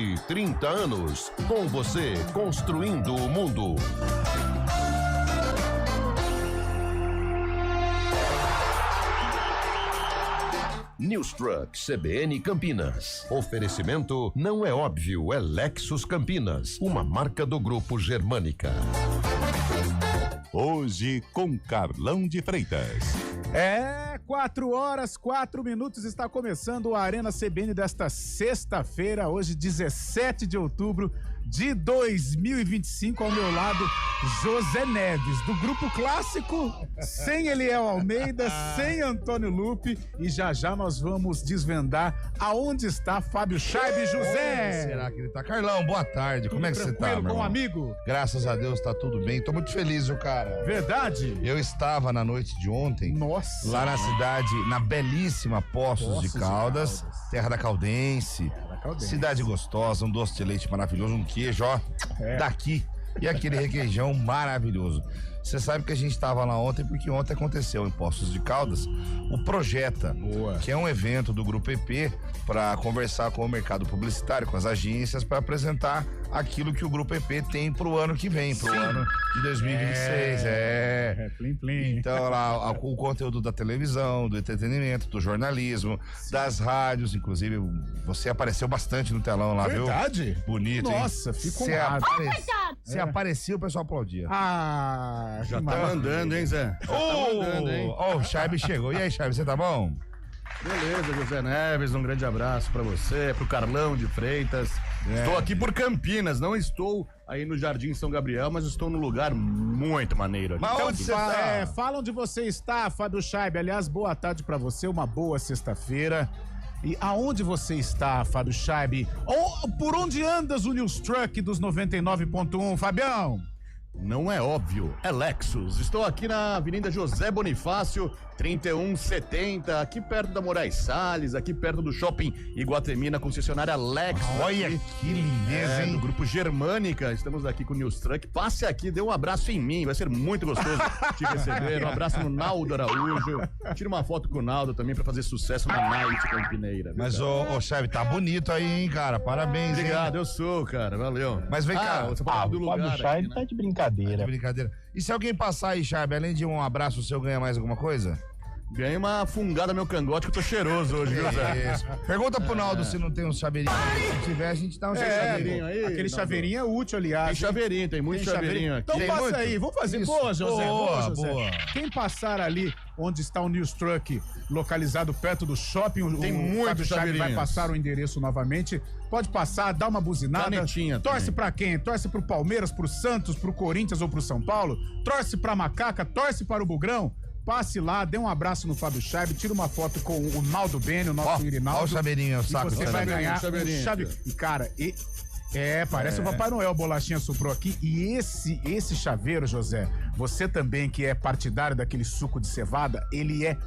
de 30 anos. Com você, construindo o mundo. News Truck CBN Campinas. Oferecimento não é óbvio, é Lexus Campinas, uma marca do Grupo Germânica. Hoje com Carlão de Freitas. 4h04, está começando o Arena CBN desta sexta-feira, hoje 17 de outubro de 2025, ao meu lado José Neves, do Grupo Clássico, sem Eliel Almeida, sem Antônio Lupe, e já nós vamos desvendar aonde está Fábio Scheibe. José! Será que ele tá? Carlão, boa tarde, como é que você tá, meu com um irmão? amigo? Graças a Deus tá tudo bem, tô muito feliz, viu, cara? Verdade? Eu estava na noite de ontem, Nossa! lá na cidade, na belíssima Poços de Caldas, terra da Caldense, cidade gostosa, um doce de leite maravilhoso, um queijo, ó, daqui, e aquele requeijão maravilhoso. Você sabe que a gente estava lá ontem porque ontem aconteceu em Poços de Caldas o Projeta, que é um evento do Grupo EP para conversar com o mercado publicitário, com as agências, para apresentar aquilo que o Grupo EP tem pro ano que vem, pro ano de 2026. Plim, plim. Então lá o conteúdo da televisão, do entretenimento, do jornalismo, das rádios, inclusive você apareceu bastante no telão lá, Verdade? Viu? Bonito, Nossa, hein? fico honrado. Você aparecia, o pessoal aplaudia. Já Tá mandando, hein, Zé? Ó, o Scheibe chegou. E aí, Scheibe, você tá bom? Beleza, José Neves, um grande abraço pra você, pro Carlão de Freitas. Estou aqui por Campinas, não estou aí no Jardim São Gabriel, mas estou num lugar muito maneiro aqui. Mas onde você tá? Fala onde você está, Fábio Scheibe. Aliás, boa tarde pra você, uma boa sexta-feira. E aonde você está, Fábio Scheibe? Por onde andas o News Truck dos 99.1, Fabião? Não é óbvio, é Lexus. Estou aqui na Avenida José Bonifácio, 3170, aqui perto da Moraes Salles, aqui perto do Shopping Iguatemi, na concessionária Lexus. Olha aqui. que lindeza, hein? Do Grupo Germânica, estamos aqui com o News Truck. Passe aqui, dê um abraço em mim, vai ser muito gostoso te receber. Um abraço no Naldo Araújo. Tira uma foto com o Naldo também pra fazer sucesso na Night Campineira. Mas, ô, Scheibe, tá bonito aí, hein, cara? Parabéns, Obrigado, eu sou, cara, valeu. Mas vem cá, você falou do lugar. Fábio Scheibe tá de brincadeira. De brincadeira. E se alguém passar aí, Scheibe, além de um abraço seu, ganha mais alguma coisa? Ganhei uma fungada no meu cangote que eu tô cheiroso hoje, viu, Zé? Isso. Pergunta pro Naldo se não tem um chaveirinho. Se tiver, a gente dá um chaveirinho aí. Aquele chaveirinho é útil, aliás. Tem chaveirinho, tem muito chaveirinho aqui. Então Tem passa muito? aí, vamos fazer. Isso. Boa, José. Boa, José. boa. Quem passar ali onde está o News Truck, localizado perto do shopping, Tem o muito Fábio Scheibe vai chaveirinhos. passar o endereço novamente. Pode passar, dá uma buzinada. Canetinha Torce também. pra quem? Torce pro Palmeiras, pro Santos, pro Corinthians ou pro São Paulo? Torce pra Macaca, torce para o Bugrão? Passe lá, dê um abraço no Fábio Scheibe, tira uma foto com o Naldo Bene, o nosso Irinaldo. Ó o chaveirinho, o E saco. você vai ganhar chaveirinho, um chave. E, cara, parece o Papai Noel, bolachinha soprou aqui. E esse chaveiro, José, você também que é partidário daquele suco de cevada, ele é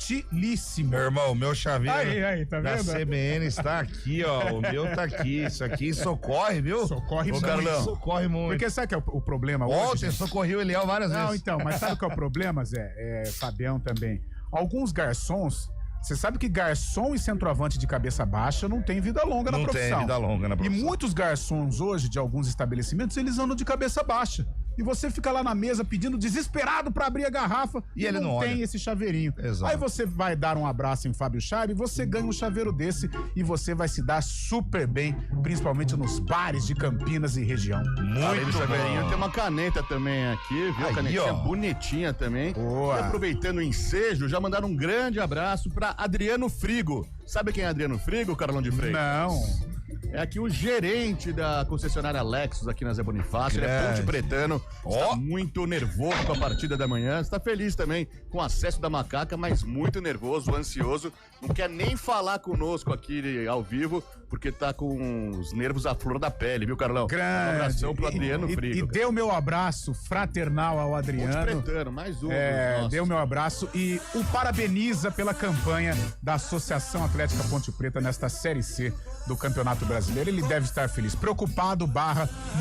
utilíssimo. Meu irmão, meu chaveiro Aí, tá da vendo? CBN está aqui, ó. O meu tá aqui. Isso aqui socorre, viu? Socorre Ô, muito. Carlão, socorre muito. Porque sabe que é o problema hoje? Ontem gente? socorri o Eliel várias Não, vezes. então, mas sabe o que é o problema, Zé? Fabião também. Alguns garçons, você sabe que garçom e centroavante de cabeça baixa não tem vida longa na profissão. Não tem vida longa na E profissão. muitos garçons hoje, de alguns estabelecimentos, eles andam de cabeça baixa. E você fica lá na mesa pedindo desesperado pra abrir a garrafa E ele não tem olha. esse chaveirinho. Exato. Aí você vai dar um abraço em Fábio Scheibe, você ganha um chaveiro desse e você vai se dar super bem, principalmente nos bares de Campinas e região. Além do Muito chaveirinho, bom. tem uma caneta também aqui, viu? Aí, Canetinha ó. bonitinha também. Boa. E aproveitando o ensejo, já mandaram um grande abraço pra Adriano Frigo. Sabe quem é Adriano Frigo, Carlão de Freitas? Não. É aqui o gerente da concessionária Lexus aqui na Zé Bonifácio. Ele é Grande. ponte pretano. Está Ó. muito nervoso com a partida da manhã. Está feliz também com o acesso da Macaca, mas muito nervoso, ansioso. Não quer nem falar conosco aqui ao vivo, porque tá com os nervos à flor da pele, viu, Carlão? Grande. Um abração pro Adriano Frigo. E deu meu abraço fraternal ao Ponte Adriano. pretano, mais um. dos nossos. Deu meu abraço e o parabeniza pela campanha da Associação Atlética Ponte Preta nesta Série C do Campeonato Brasileiro. Ele deve estar feliz, preocupado,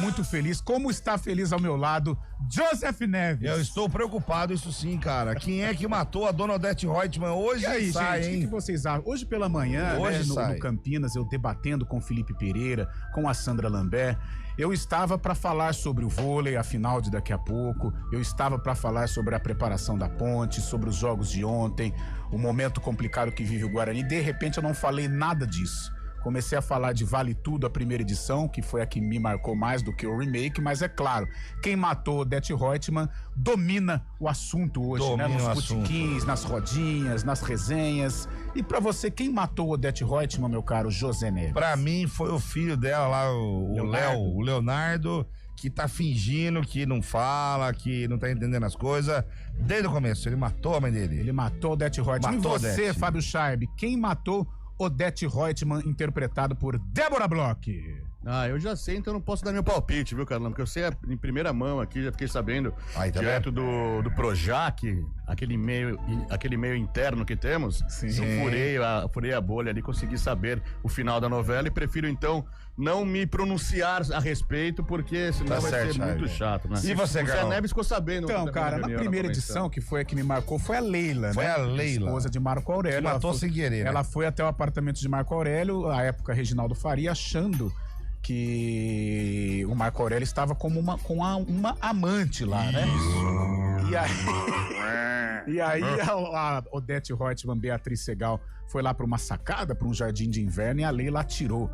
muito feliz. Como está feliz ao meu lado, Joseph Neves. Eu estou preocupado, isso sim, cara. Quem é que matou a dona Odete Reutemann hoje? E aí, sai, gente, o hein? que vocês acham? Hoje pela manhã, Hoje né, sai. no Campinas, eu debatendo debatendo com Felipe Pereira, com a Sandra Lambert. Eu estava para falar sobre o vôlei, a final de daqui a pouco. Eu estava para falar sobre a preparação da Ponte, sobre os jogos de ontem, o momento complicado que vive o Guarani. De repente eu não falei nada disso. Comecei a falar de Vale Tudo, a primeira edição, que foi a que me marcou mais do que o remake, mas é claro, quem matou Odete Reutemann domina o assunto hoje, né? Nos botequins, nas rodinhas, nas resenhas. E pra você, quem matou Odete Reutemann, meu caro José Neves? Pra mim foi o filho dela lá, o Leonardo, que tá fingindo que não fala, que não tá entendendo as coisas. Desde o começo, ele matou a mãe dele. Ele matou Odete Reutemann. Matou e você, Odete. Fábio Scharb, quem matou Odete Reutemann, interpretado por Débora Bloch? Eu já sei, então não posso dar meu palpite, viu, Carlão? Porque eu sei em primeira mão aqui, já fiquei sabendo direto do Projac, aquele meio interno que temos. Sim. Eu furei a bolha ali, consegui saber o final da novela e prefiro, então, não me pronunciar a respeito, porque senão vai ser muito chato, né? E você, o Zé Carlão? Neves ficou sabendo. Então, cara, na primeira edição, que foi a que me marcou, foi a Leila, Foi né? a Leila. Esposa de Marco Aurélio. Que matou Ela foi- sem querer, né? Ela foi até o apartamento de Marco Aurélio, à época Reginaldo Faria, achando que o Marco Aurélio estava com uma amante lá, né? E aí a Odete Reutemann, Beatriz Segal, foi lá para uma sacada, para um jardim de inverno, e a Leila atirou.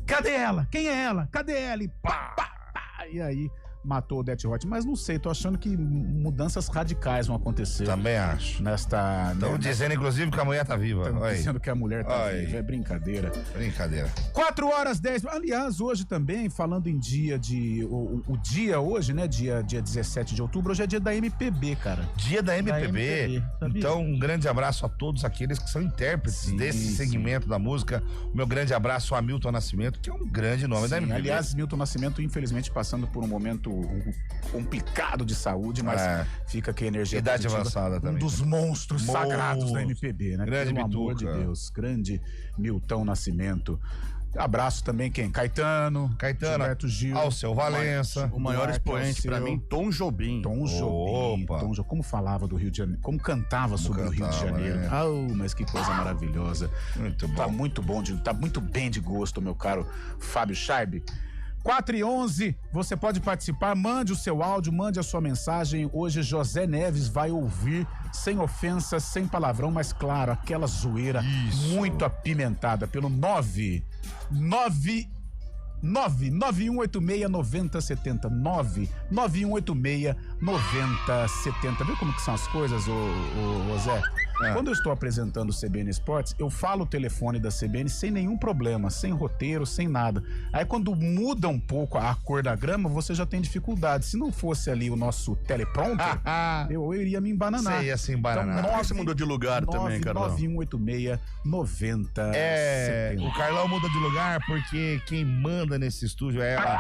Cadê ela? Quem é ela? Cadê ela? E pá, pá, pá. E aí matou Odete Reutemann. Mas não sei, tô achando que mudanças radicais vão acontecer. Também acho. Estão Dizendo, inclusive, que a mulher tá viva. Oi. dizendo que a mulher tá Oi. viva. É brincadeira. Brincadeira. 4h10. Aliás, hoje também, falando em dia de... O dia hoje, né? Dia 17 de outubro, hoje é dia da MPB, cara. Dia da MPB. MPB, sabia? Então, um grande abraço a todos aqueles que são intérpretes desse segmento da música. O meu grande abraço ao Hamilton Nascimento, que é um grande nome da MPB. Aliás, Milton Nascimento, infelizmente, passando por um momento complicado de saúde, mas fica aqui a energia Idade positiva. avançada também. Um dos monstros sagrados da MPB, né? Grande Pelo amor de Bituca. Deus. Grande Milton Nascimento. Abraço também quem? Caetano, Gilberto Gil, Alceu Valença. O maior Duarte, expoente pra Alceu. mim, Tom Jobim. Tom Jobim. Opa. Tom Jobim. Como falava do Rio de Janeiro, como cantava sobre o Rio de cantava, Janeiro. né? Mas que coisa maravilhosa. Muito bom. Tá muito bom, tá muito bem de gosto, meu caro Fábio Scharb. 4h11, você pode participar, mande o seu áudio, mande a sua mensagem. Hoje José Neves vai ouvir, sem ofensa, sem palavrão, mas claro, aquela zoeira muito apimentada pelo 99186-9070. 99186-9070. Viu como que são as coisas, ô Zé? Quando eu estou apresentando o CBN Esportes, eu falo o telefone da CBN sem nenhum problema, sem roteiro, sem nada. Aí quando muda um pouco a cor da grama, você já tem dificuldade. Se não fosse ali o nosso teleprompter, eu iria me embananar. Você ia se embananar. Por que você mudou de lugar também, Carlão? 99186-9070. O Carlão muda de lugar porque quem manda nesse estúdio é a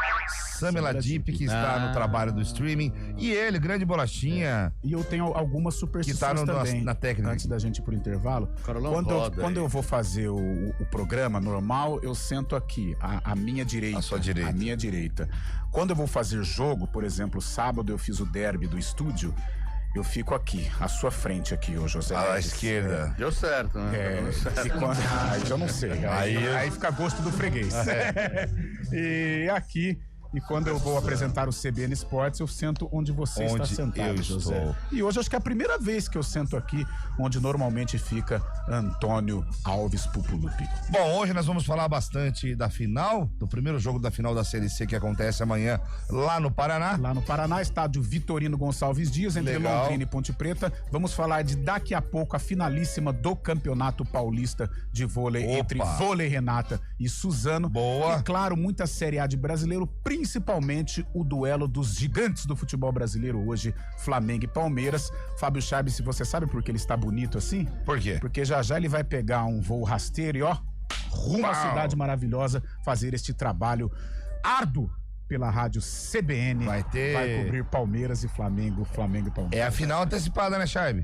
Samela Deep, que está no trabalho do streaming, e ele, grande bolachinha. E eu tenho algumas superstições Que tá também. na técnica. Antes da gente ir pro intervalo, Carolão quando eu vou fazer o programa normal, eu sento aqui, a minha direita. A sua direita. A minha direita. Quando eu vou fazer jogo, por exemplo, sábado eu fiz o derby do estúdio, eu fico aqui, à sua frente aqui, ô José. À Neves. esquerda. Deu certo, né? E quando... eu não sei. Aí fica a gosto do freguês. E aqui... E quando eu vou apresentar o CBN Esportes, eu sento onde você está sentado, eu José. estou. E hoje acho que é a primeira vez que eu sento aqui, onde normalmente fica Antônio Alves Pupulupi. Bom, hoje nós vamos falar bastante da final, do primeiro jogo da final da Série C que acontece amanhã lá no Paraná. Lá no Paraná, estádio Vitorino Gonçalves Dias, entre Legal. Londrina e Ponte Preta. Vamos falar de daqui a pouco a finalíssima do Campeonato Paulista de Vôlei, Opa. entre Vôlei Renata e Suzano. Boa. E claro, muita Série A de brasileiro, principalmente o duelo dos gigantes do futebol brasileiro hoje, Flamengo e Palmeiras. Fábio Scharb, se você sabe por que ele está bonito assim? Por quê? Porque já ele vai pegar um voo rasteiro e rumo à cidade maravilhosa, fazer este trabalho árduo pela rádio CBN. Vai cobrir Palmeiras e Flamengo, Flamengo e Palmeiras. É a final antecipada, né, Charme?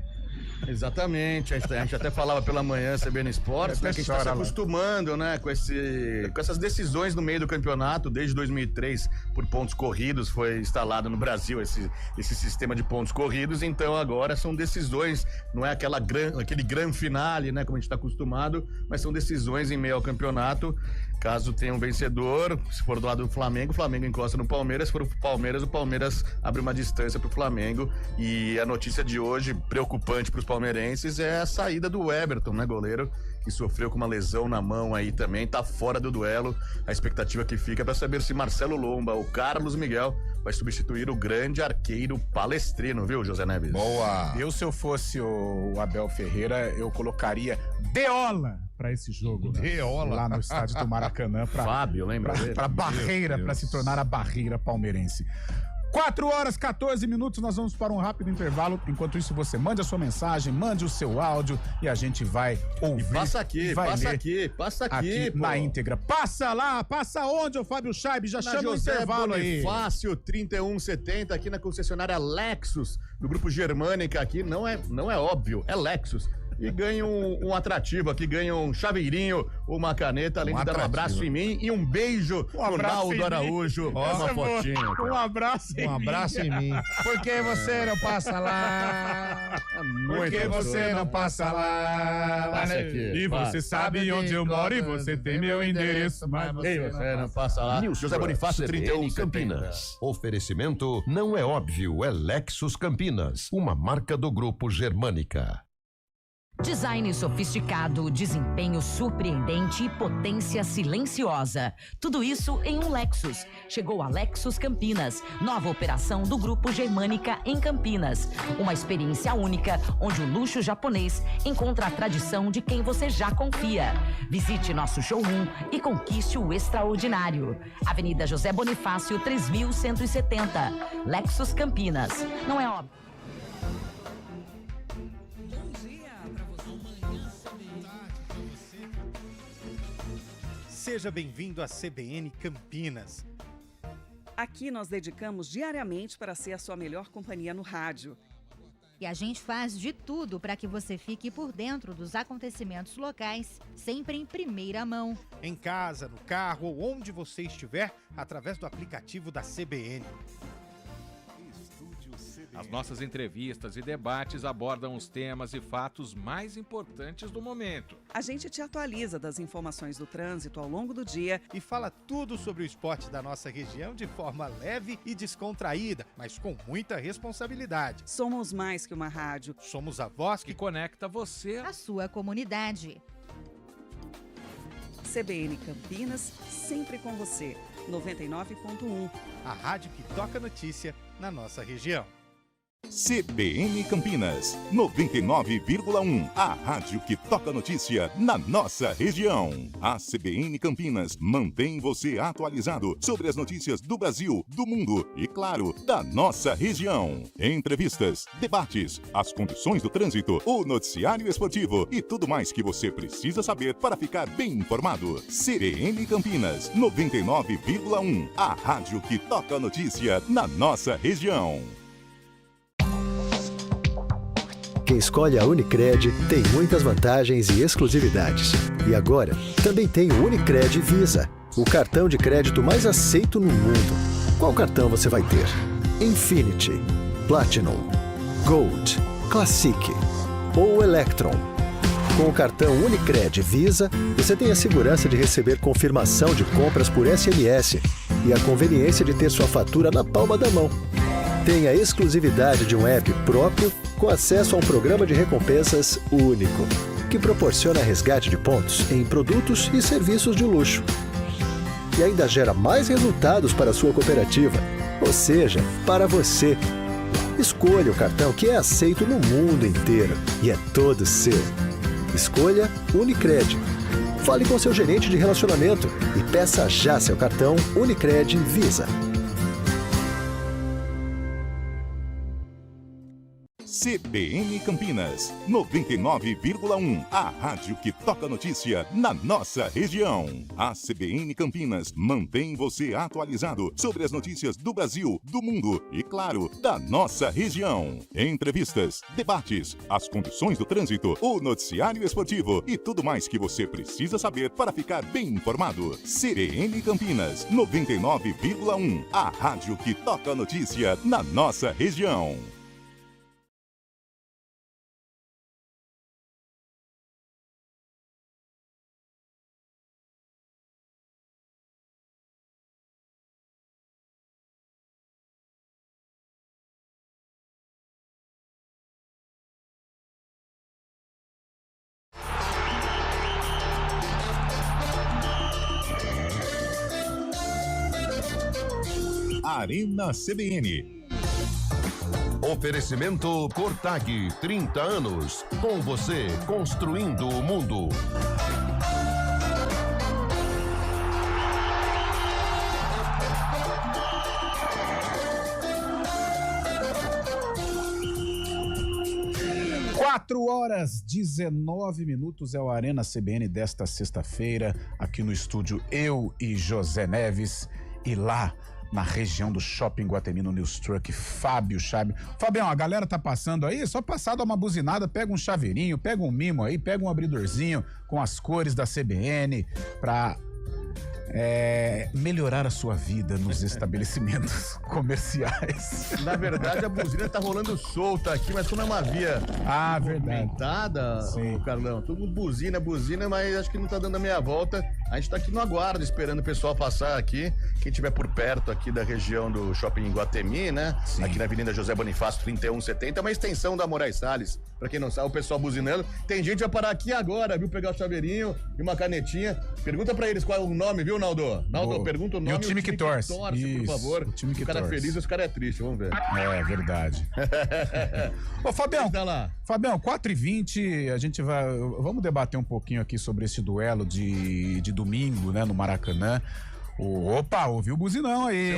Exatamente, a gente até falava pela manhã CBN Esportes, né, que a gente tá se acostumando, né, com essas decisões no meio do campeonato. Desde 2003, por pontos corridos, foi instalado no Brasil esse sistema de pontos corridos. Então agora são decisões, não é aquele grande finale, né, como a gente está acostumado, mas são decisões em meio ao campeonato. Caso tenha um vencedor, se for do lado do Flamengo, o Flamengo encosta no Palmeiras. Se for o Palmeiras abre uma distância pro Flamengo. E a notícia de hoje, preocupante pros palmeirenses, é a saída do Everton, né, goleiro? Que sofreu com uma lesão na mão aí também, tá fora do duelo. A expectativa que fica é pra saber se Marcelo Lomba ou Carlos Miguel vai substituir o grande arqueiro Palestrino, viu, José Neves? Boa! Se eu fosse o Abel Ferreira, eu colocaria Deola pra esse jogo. Deola. Lá no estádio do Maracanã. Fábio, lembra dele? Pra barreira, pra se tornar a barreira palmeirense. 4h14, nós vamos para um rápido intervalo. Enquanto isso, você mande a sua mensagem, mande o seu áudio e a gente vai ouvir. E passa aqui, passa aqui, na íntegra. Passa lá, passa onde, ô Fábio Chaib? Já chama José o intervalo aí. Fácil 3170 aqui na concessionária Lexus, do grupo Germânica aqui, não é óbvio, é Lexus. E ganha um atrativo aqui, ganha um chaveirinho, uma caneta, além de dar um abraço em mim e um beijo pro Naldo Araújo. Uma fotinha. Um abraço em mim. Por que você não passa lá? Por que você não passa lá? Passa aqui. E você sabe onde eu moro e você tem meu endereço, mas você não passa lá. José Bonifácio, CBN 31 Campinas. Oferecimento não é óbvio, é Lexus Campinas, uma marca do grupo Germânica. Design sofisticado, desempenho surpreendente e potência silenciosa. Tudo isso em um Lexus. Chegou a Lexus Campinas, nova operação do Grupo Germânica em Campinas. Uma experiência única, onde o luxo japonês encontra a tradição de quem você já confia. Visite nosso showroom e conquiste o extraordinário. Avenida José Bonifácio, 3170. Lexus Campinas. Não é óbvio. Seja bem-vindo à CBN Campinas. Aqui nós dedicamos diariamente para ser a sua melhor companhia no rádio. E a gente faz de tudo para que você fique por dentro dos acontecimentos locais, sempre em primeira mão. Em casa, no carro ou onde você estiver, através do aplicativo da CBN. As nossas entrevistas e debates abordam os temas e fatos mais importantes do momento. A gente te atualiza das informações do trânsito ao longo do dia E fala tudo sobre o esporte da nossa região de forma leve e descontraída, mas com muita responsabilidade. Somos mais que uma rádio. Somos a voz Que que conecta você. A sua comunidade. CBN Campinas, sempre com você. 99.1. a rádio que toca notícia na nossa região. CBN Campinas, 99,1. A rádio que toca notícia na nossa região. A CBN Campinas mantém você atualizado sobre as notícias do Brasil, do mundo e, claro, da nossa região. Entrevistas, debates, as condições do trânsito, o noticiário esportivo e tudo mais que você precisa saber para ficar bem informado. CBN Campinas, 99,1. A rádio que toca notícia na nossa região. Quem escolhe a Unicred tem muitas vantagens e exclusividades. E agora, também tem o Unicred Visa, o cartão de crédito mais aceito no mundo. Qual cartão você vai ter? Infinity, Platinum, Gold, Classic ou Electron? Com o cartão Unicred Visa, você tem a segurança de receber confirmação de compras por SMS e a conveniência de ter sua fatura na palma da mão. Tem a exclusividade de um app próprio com acesso a um programa de recompensas único, que proporciona resgate de pontos em produtos e serviços de luxo. E ainda gera mais resultados para a sua cooperativa, ou seja, para você. Escolha o cartão que é aceito no mundo inteiro e é todo seu. Escolha Unicred. Fale com seu gerente de relacionamento e peça já seu cartão Unicred Visa. CBN Campinas, 99,1. A rádio que toca notícia na nossa região. A CBN Campinas mantém você atualizado sobre as notícias do Brasil, do mundo e, claro, da nossa região. Entrevistas, debates, as condições do trânsito, o noticiário esportivo e tudo mais que você precisa saber para ficar bem informado. CBN Campinas, 99,1. A rádio que toca notícia na nossa região. Arena CBN. Oferecimento Cortag, 30 anos. Com você, construindo o mundo. Quatro horas 19 minutos é o Arena CBN desta sexta-feira, aqui no estúdio eu e José Neves, e lá na região do Shopping Guatemi, no News Truck, Fábio Chabe. Fabião, a galera tá passando aí, só passar, dar uma buzinada, pega um chaveirinho, pega um mimo aí, pega um abridorzinho com as cores da CBN pra melhorar a sua vida nos estabelecimentos comerciais. Na verdade, a buzina tá rolando solta aqui, mas como é uma via movimentada, ô Carlão, todo mundo buzina, mas acho que não tá dando a meia volta. A gente tá aqui no aguardo, esperando o pessoal passar aqui. Quem tiver por perto aqui da região do Shopping Guatemi, né? Sim. Aqui na Avenida José Bonifácio, 3170, uma extensão da Moraes Salles. Pra quem não sabe, o pessoal buzinando. Tem gente que vai parar aqui agora, viu? Pegar o chaveirinho e uma canetinha. Pergunta pra eles qual é o nome, viu, Naldo? Naldo, pergunta o nome. E o time que torce. Isso, por favor. O time que torce. O cara é feliz e os caras é triste, vamos ver. É verdade. Ô, Fabião, tá lá. Fabião, 4h20, a gente vai... Vamos debater um pouquinho aqui sobre esse duelo de domingo, né, no Maracanã. Opa, ouviu o buzinão aí.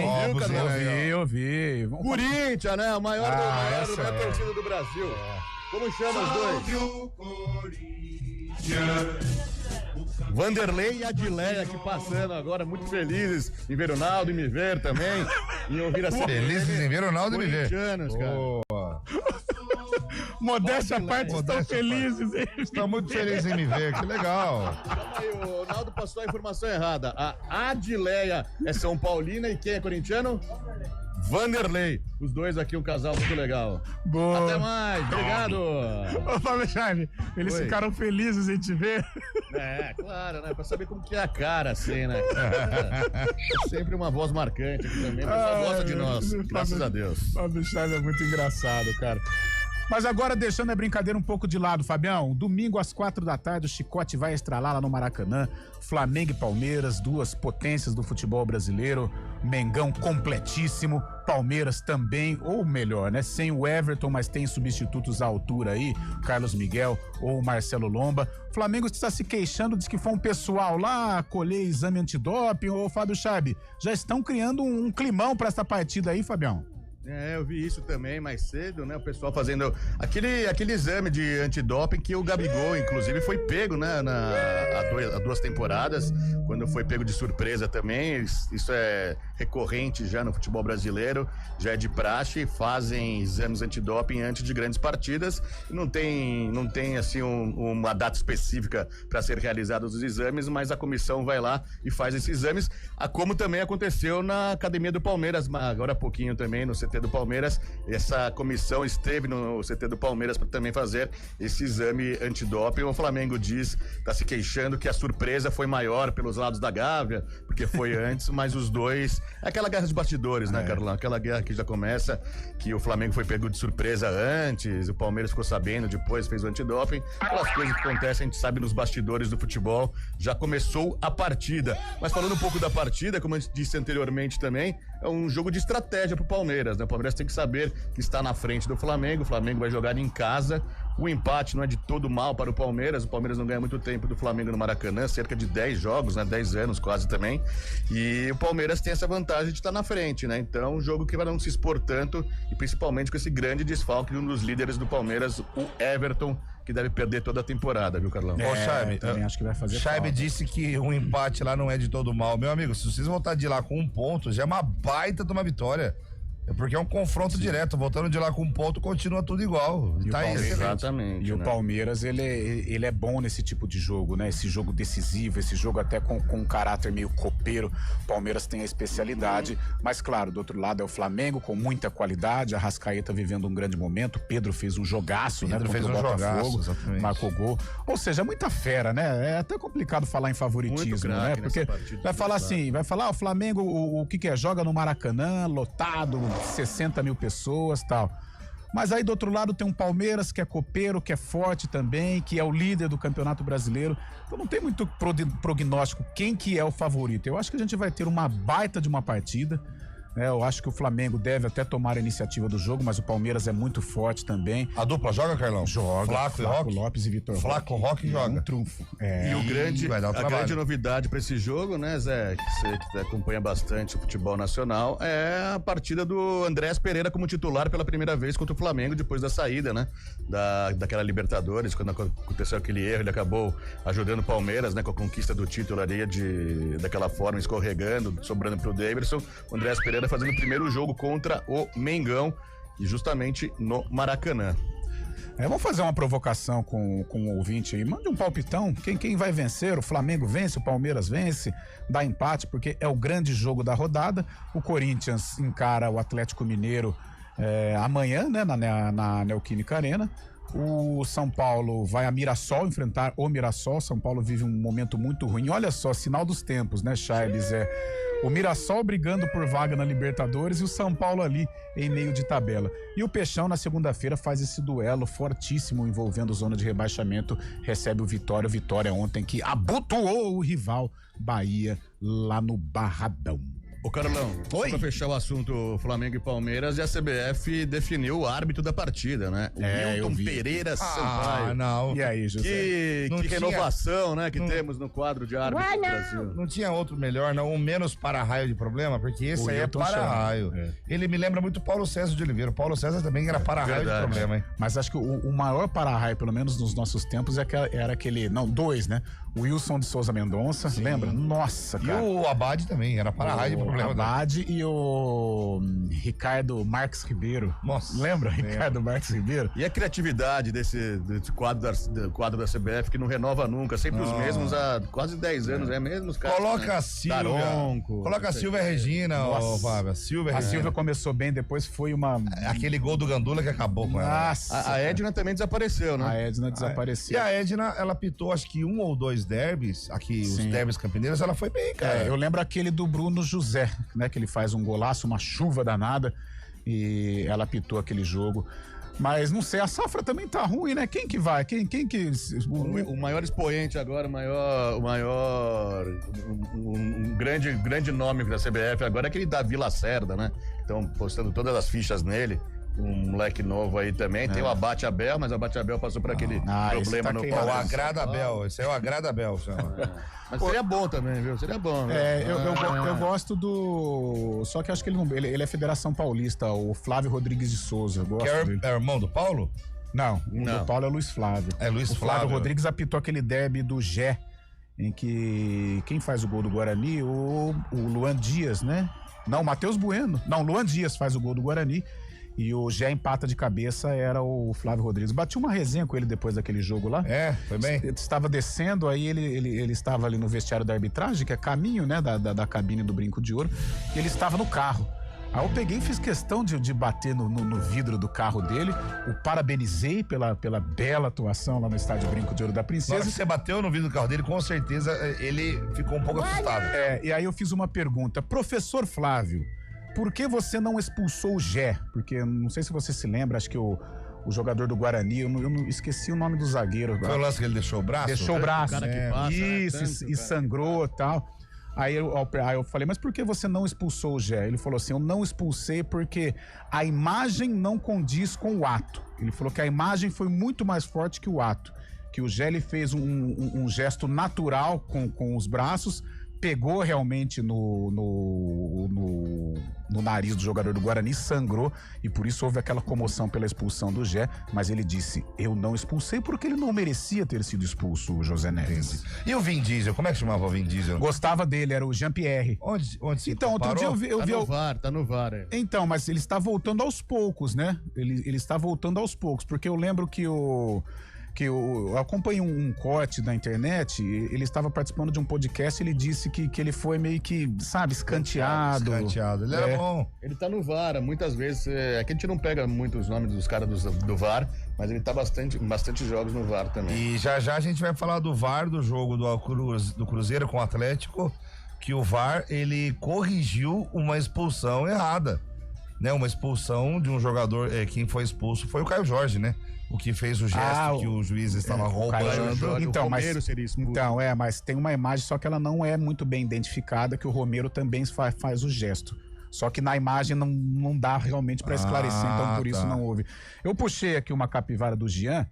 Ouvi. Corinthians, né? O maior torcida do Brasil. Como chama os dois? Vanderlei e Adileia aqui passando agora, muito felizes em ver o Naldo e me ver também. Em ouvir a felizes em ver o Naldo e me ver. Cara. Modéstia à parte, estão felizes. Estão muito felizes em me ver, que legal. Calma aí, o Naldo passou a informação errada. A Adileia é São Paulina e quem é corintiano? Vanderlei. Os dois aqui, um casal muito legal. Boa. Até mais, obrigado. Ô, Fábio Chaves, eles ficaram felizes em te ver. É, claro, né? Pra saber como que é a cara, assim, né? É sempre uma voz marcante aqui também, mas só gosta de nós, graças a Deus. Fábio Chaves é muito engraçado, cara. Mas agora, deixando a brincadeira um pouco de lado, Fabião, domingo às 4h, o Chicote vai estralar lá no Maracanã. Flamengo e Palmeiras, duas potências do futebol brasileiro. Mengão completíssimo, Palmeiras também, ou melhor, né? Sem o Everton, mas tem substitutos à altura aí, Carlos Miguel ou Marcelo Lomba. O Flamengo está se queixando, diz que foi um pessoal lá colher exame antidoping. Ô, Fábio Chaves, já estão criando um climão para essa partida aí, Fabião? Eu vi isso também mais cedo, né? O pessoal fazendo aquele exame de antidoping que o Gabigol, inclusive, foi pego, né? Há 2 temporadas, quando foi pego de surpresa também. Isso é recorrente já no futebol brasileiro, já é de praxe, fazem exames antidoping antes de grandes partidas. Não tem assim uma data específica para ser realizados os exames, mas a comissão vai lá e faz esses exames, como também aconteceu na Academia do Palmeiras, agora há pouquinho também, no CT do Palmeiras. Essa comissão esteve no CT do Palmeiras para também fazer esse exame antidoping. O Flamengo está se queixando que a surpresa foi maior pelos lados da Gávea, porque foi antes, mas os dois... Aquela guerra de bastidores, né, Carlão? Aquela guerra que já começa, que o Flamengo foi pego de surpresa antes, o Palmeiras ficou sabendo depois, fez o antidoping. Aquelas coisas que acontecem, a gente sabe, nos bastidores do futebol. Já começou a partida. Mas falando um pouco da partida, como a gente disse anteriormente também, é um jogo de estratégia pro Palmeiras, né? O Palmeiras tem que saber que está na frente do Flamengo. O Flamengo vai jogar em casa. O empate não é de todo mal para o Palmeiras não ganha muito tempo do Flamengo no Maracanã, cerca de 10 jogos, né? 10 anos quase também. E o Palmeiras tem essa vantagem de estar na frente, né? Então, um jogo que vai não se expor tanto, e principalmente com esse grande desfalque de um dos líderes do Palmeiras, o Everton, que deve perder toda a temporada, viu, Carlão? Ô, Chabe, também acho que vai fazer Chabe falta. disse que um empate lá não é de todo mal. Meu amigo, se vocês voltarem de lá com 1 ponto, já é uma baita de uma vitória. É porque é um confronto direto. Voltando de lá com 1 ponto, continua tudo igual. Tá exatamente. E o Palmeiras, ele é bom nesse tipo de jogo, né? Esse jogo decisivo, esse jogo até com um caráter meio copeiro. O Palmeiras tem a especialidade. Mas, claro, do outro lado é o Flamengo, com muita qualidade. A Arrascaeta vivendo um grande momento. Pedro fez um jogaço, né? Fez um jogaço, marcou gol. Ou seja, muita fera, né? É até complicado falar em favoritismo, né? Porque vai falar assim, o Flamengo, o que é? Joga no Maracanã, lotado, 60 mil pessoas, tal. Mas aí do outro lado tem um Palmeiras que é copeiro, que é forte também, que é o líder do Campeonato Brasileiro. Então não tem muito prognóstico quem que é o favorito. Eu acho que a gente vai ter uma baita de uma partida. Eu acho que o Flamengo deve até tomar a iniciativa do jogo, mas o Palmeiras é muito forte também. A dupla joga, Carlão? Joga. Flaco Lopes e Vitor Flaco Roque joga. Um trunfo. E a grande trabalho. novidade para esse jogo, né, Zé, que você acompanha bastante o futebol nacional, é a partida do Andrés Pereira como titular pela primeira vez contra o Flamengo, depois da saída, né, daquela Libertadores, quando aconteceu aquele erro, ele acabou ajudando o Palmeiras, né, com a conquista do título ali, daquela forma, escorregando, sobrando pro Davidson. O Andrés Pereira fazendo o primeiro jogo contra o Mengão, e justamente no Maracanã. Vamos fazer uma provocação com o ouvinte aí. Mande um palpitão. Quem vai vencer? O Flamengo vence, o Palmeiras vence, dá empate, porque é o grande jogo da rodada. O Corinthians encara o Atlético Mineiro amanhã, né, na Neoquímica Arena. O São Paulo vai a Mirassol enfrentar o Mirassol. São Paulo vive um momento muito ruim. Olha só, sinal dos tempos, né, Charles? O Mirassol brigando por vaga na Libertadores e o São Paulo ali em meio de tabela. E o Peixão na segunda-feira faz esse duelo fortíssimo envolvendo zona de rebaixamento, recebe o Vitória. O Vitória ontem que abotoou o rival Bahia lá no Barradão. Ô Carlão, só pra fechar o assunto Flamengo e Palmeiras, e a CBF definiu o árbitro da partida, né? O Milton Pereira Sampaio. Não. E aí, José? Que renovação, né, que temos no quadro de árbitro do Brasil. Não tinha outro melhor, não. Um menos para-raio de problema, porque esse aí é Hilton para-raio. Ele me lembra muito Paulo César de Oliveira. O Paulo César também era para-raio de problema, hein? Mas acho que o maior para-raio, pelo menos nos nossos tempos, era aquele... Não, dois, né? O Wilson de Souza Mendonça, lembra? Nossa, cara. E o Abade também, era para-raio de problema. O Abade e o Ricardo Marques Ribeiro. Nossa. Lembra? Ricardo Marques Ribeiro? E a criatividade desse quadro da CBF, que não renova nunca, sempre os mesmos há quase 10 anos, mesmo os caras. Coloca a Silvia. Daronco, Coloca a Silvia Regina, Fábio. A Silvia começou bem, depois foi uma... Aquele gol do Gandula que acabou com ela. Nossa. A Edna também desapareceu, né? A Edna desapareceu. E a Edna, ela pitou acho que 1 ou 2 derbys, aqui os derbys campineiros, ela foi bem, cara. Eu lembro aquele do Bruno José, né? Que ele faz um golaço, uma chuva danada, e ela pitou aquele jogo. Mas não sei, a safra também tá ruim, né? Quem que vai? Quem que... O maior expoente agora, um grande nome da CBF agora é aquele Davi Lacerda, né? Então, postando todas as fichas nele. Um moleque novo aí também. Tem o Abate Abel, mas o Abate Abel passou por aquele problema no o Agrada Abel. Esse é o Agrada Abel, chama. Mas seria bom também, viu? Seria bom. Eu gosto do... Só que acho que ele é Federação Paulista, o Flávio Rodrigues de Souza. Que é irmão do Paulo? Não, o do Paulo é Luiz Flávio. É Luiz Flávio. O Flávio Rodrigues apitou aquele derby do Gé, em que quem faz o gol do Guarani? O Luan Dias, né? Não, o Matheus Bueno. Não, o Luan Dias faz o gol do Guarani. E o Gé empata de cabeça, era o Flávio Rodrigues. Bati uma resenha com ele depois daquele jogo lá. Foi bem. Ele estava descendo, aí ele estava ali no vestiário da arbitragem, que é caminho, né, da cabine do Brinco de Ouro, e ele estava no carro. Aí eu peguei e fiz questão de bater no vidro do carro dele, o parabenizei pela bela atuação lá no estádio Brinco de Ouro da Princesa. Na hora que você bateu no vidro do carro dele, com certeza ele ficou um pouco assustado. E aí eu fiz uma pergunta, professor Flávio, por que você não expulsou o Gé? Porque não sei se você se lembra, acho que o jogador do Guarani, eu não esqueci o nome do zagueiro. Foi o lance que ele deixou o braço? Deixou o braço, cara que passa, isso, e sangrou e tal. Aí eu falei, mas por que você não expulsou o Gé? Ele falou assim, eu não expulsei porque a imagem não condiz com o ato. Ele falou que a imagem foi muito mais forte que o ato. Que o Gé, ele fez um gesto natural com os braços, pegou realmente no nariz do jogador do Guarani, sangrou, e por isso houve aquela comoção pela expulsão do Gé, mas ele disse, eu não expulsei porque ele não merecia ter sido expulso, o José Neves. E o Vin Diesel, como é que chamava o Vin Diesel? Gostava dele, era o Jean-Pierre. Onde se Então, outro dia eu vi... Tá no VAR. Então, mas ele está voltando aos poucos, né? Ele está voltando aos poucos, porque eu lembro que eu acompanhei um corte na internet, ele estava participando de um podcast, ele disse que ele foi meio que, sabe, escanteado. Ele era bom. Ele tá no VAR, muitas vezes, é que a gente não pega muito os nomes dos caras do VAR, mas ele tá bastante jogos no VAR também. E já a gente vai falar do VAR, do jogo do Cruzeiro com o Atlético, que o VAR, ele corrigiu uma expulsão errada, né? Uma expulsão de um jogador, quem foi expulso foi o Caio Jorge, né? O que fez o gesto que o juiz estava roubando. Então, o Romero seria expulso. Então, mas tem uma imagem, só que ela não é muito bem identificada, que o Romero também faz o gesto. Só que na imagem não dá realmente para esclarecer, então por isso não houve. Eu puxei aqui uma capivara do Jean,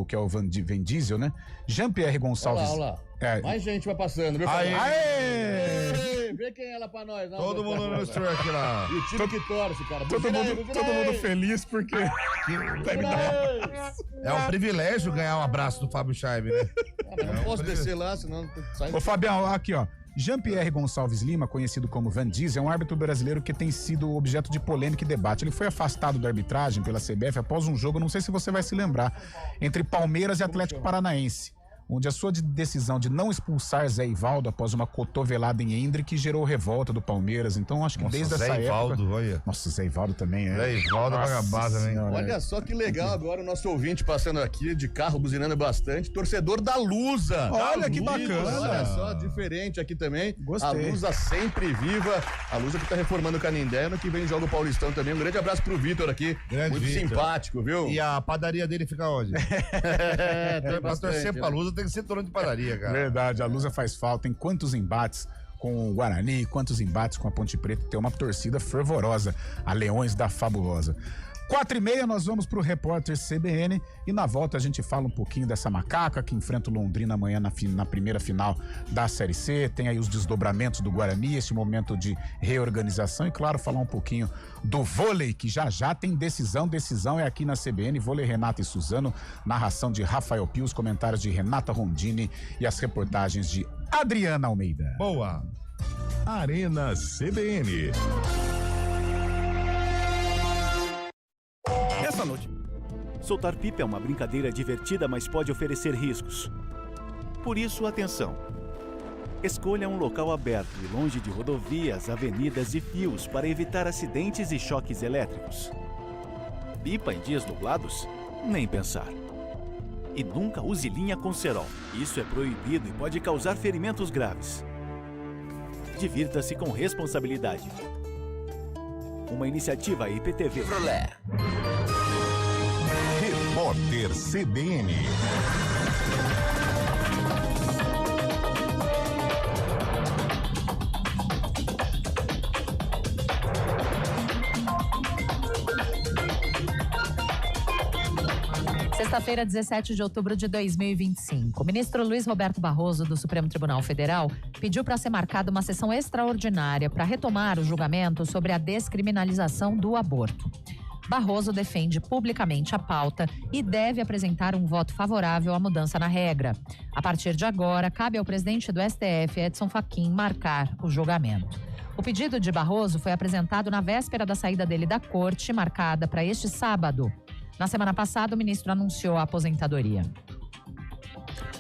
que é o Vin Diesel, né? Jean-Pierre Gonçalves. Olha lá. Mais gente vai passando, viu? Aê! Vê quem é ela pra nós. Não, todo mundo no truck lá. E o time que torce, cara. Todo mundo feliz porque... É um privilégio ganhar um abraço do Fábio Scheibe, né? Não posso descer lá, senão... Ô, Fabião, aqui, ó. Jean-Pierre Gonçalves Lima, conhecido como Vin Diesel, é um árbitro brasileiro que tem sido objeto de polêmica e debate. Ele foi afastado da arbitragem pela CBF após um jogo, não sei se você vai se lembrar, entre Palmeiras e Atlético Paranaense, onde a sua decisão de não expulsar Zé Ivaldo após uma cotovelada em Hendrick gerou revolta do Palmeiras. Então acho que desde essa época... Ivaldo, olha. Nossa, Zé Ivaldo também é. Zé Ivaldo é vagabada também. Olha só que legal agora o nosso ouvinte passando aqui de carro, buzinando bastante. Torcedor da Lusa. Olha que bacana. Olha só, diferente aqui também. Gostei. A Lusa sempre viva. A Lusa que tá reformando o Canindé. Ano que vem joga o Paulistão também. Um grande abraço pro Vitor aqui. Muito simpático, viu? E a padaria dele fica onde? Pra torcer pra Lusa tem que ser dono de padaria. Cara. Verdade, a Lusa faz falta. Em quantos embates com o Guarani, quantos embates com a Ponte Preta, tem uma torcida fervorosa, a Leões da Fabulosa. 4h30 nós vamos pro Repórter CBN e na volta a gente fala um pouquinho dessa macaca que enfrenta o Londrina amanhã na primeira final da Série C, tem aí os desdobramentos do Guarani, esse momento de reorganização e claro, falar um pouquinho do vôlei, que já tem decisão é aqui na CBN, vôlei Renata e Suzano, narração de Rafael Pio, os comentários de Renata Rondini e as reportagens de Adriana Almeida. Boa! Arena CBN. Essa noite, soltar pipa é uma brincadeira divertida, mas pode oferecer riscos. Por isso, atenção. Escolha um local aberto e longe de rodovias, avenidas e fios para evitar acidentes e choques elétricos. Pipa em dias nublados? Nem pensar. E nunca use linha com cerol. Isso é proibido e pode causar ferimentos graves. Divirta-se com responsabilidade. Uma iniciativa IPTV. Repórter CBN. Sexta-feira, 17 de outubro de 2025. O ministro Luiz Roberto Barroso, do Supremo Tribunal Federal, pediu para ser marcada uma sessão extraordinária para retomar o julgamento sobre a descriminalização do aborto. Barroso defende publicamente a pauta e deve apresentar um voto favorável à mudança na regra. A partir de agora, cabe ao presidente do STF, Edson Fachin, marcar o julgamento. O pedido de Barroso foi apresentado na véspera da saída dele da corte, marcada para este sábado. Na semana passada, o ministro anunciou a aposentadoria.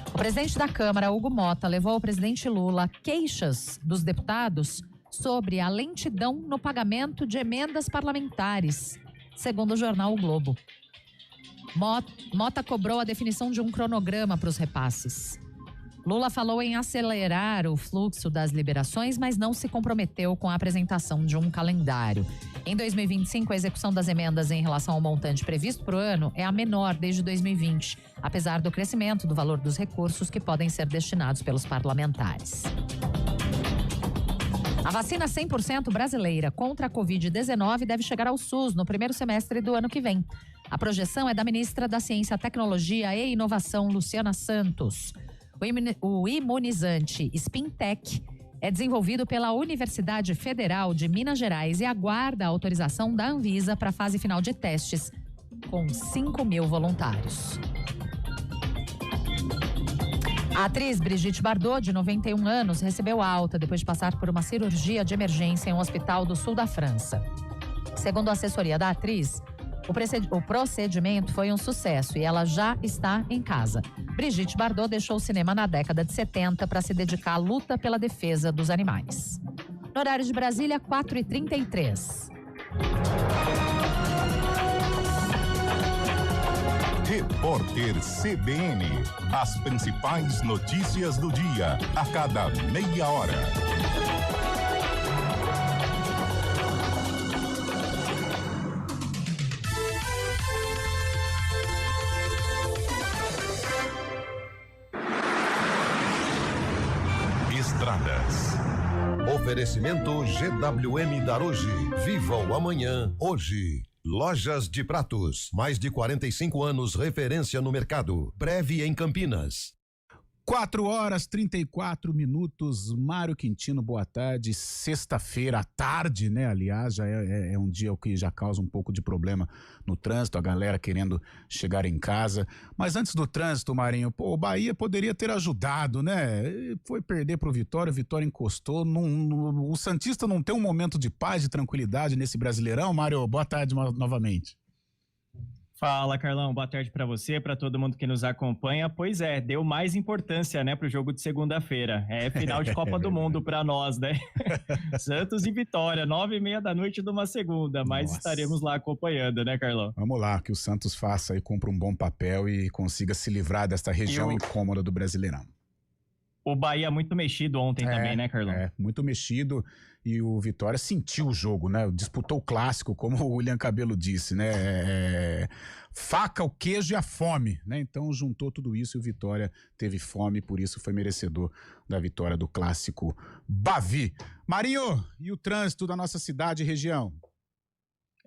O presidente da Câmara, Hugo Mota, levou ao presidente Lula queixas dos deputados sobre a lentidão no pagamento de emendas parlamentares, segundo o jornal O Globo. Mota cobrou a definição de um cronograma para os repasses. Lula falou em acelerar o fluxo das liberações, mas não se comprometeu com a apresentação de um calendário. Em 2025, a execução das emendas em relação ao montante previsto para o ano é a menor desde 2020, apesar do crescimento do valor dos recursos que podem ser destinados pelos parlamentares. A vacina 100% brasileira contra a Covid-19 deve chegar ao SUS no primeiro semestre do ano que vem. A projeção é da ministra da Ciência, Tecnologia e Inovação, Luciana Santos. O imunizante Spintec é desenvolvido pela Universidade Federal de Minas Gerais e aguarda a autorização da Anvisa para a fase final de testes, com 5.000 voluntários. A atriz Brigitte Bardot, de 91 anos, recebeu alta depois de passar por uma cirurgia de emergência em um hospital do sul da França. Segundo a assessoria da atriz, o procedimento foi um sucesso e ela já está em casa. Brigitte Bardot deixou o cinema na década de 70 para se dedicar à luta pela defesa dos animais. No horário de Brasília, 4h33. Repórter CBN. As principais notícias do dia, a cada meia hora. Oferecimento GWM Dar hoje. Viva o amanhã, hoje. Lojas de Pratos. Mais de 45 anos, referência no mercado. Breve em Campinas. 4h34. Mário Quintino, boa tarde. Sexta-feira à tarde, né? Aliás, já é um dia que já causa um pouco de problema no trânsito, a galera querendo chegar em casa. Mas antes do trânsito, Marinho, o Bahia poderia ter ajudado, né? Foi perder pro Vitória, o Vitória encostou. O Santista não tem um momento de paz, de tranquilidade nesse Brasileirão? Mário, boa tarde novamente. Fala, Carlão, boa tarde para você, para todo mundo que nos acompanha. Pois é, deu mais importância, né, pro jogo de segunda-feira. É final de Copa do Mundo para nós, né? Santos e Vitória, 9h30 da noite de uma segunda, mas estaremos lá acompanhando, né, Carlão? Vamos lá, que o Santos faça e cumpra um bom papel e consiga se livrar desta região incômoda do Brasileirão. O Bahia muito mexido ontem também, né, Carlão? Muito mexido. E o Vitória sentiu o jogo, né? Disputou o clássico, como o William Cabelo disse, né? Faca, o queijo e a fome, né? Então juntou tudo isso e o Vitória teve fome, por isso foi merecedor da vitória do clássico Bavi. Marinho, e o trânsito da nossa cidade e região?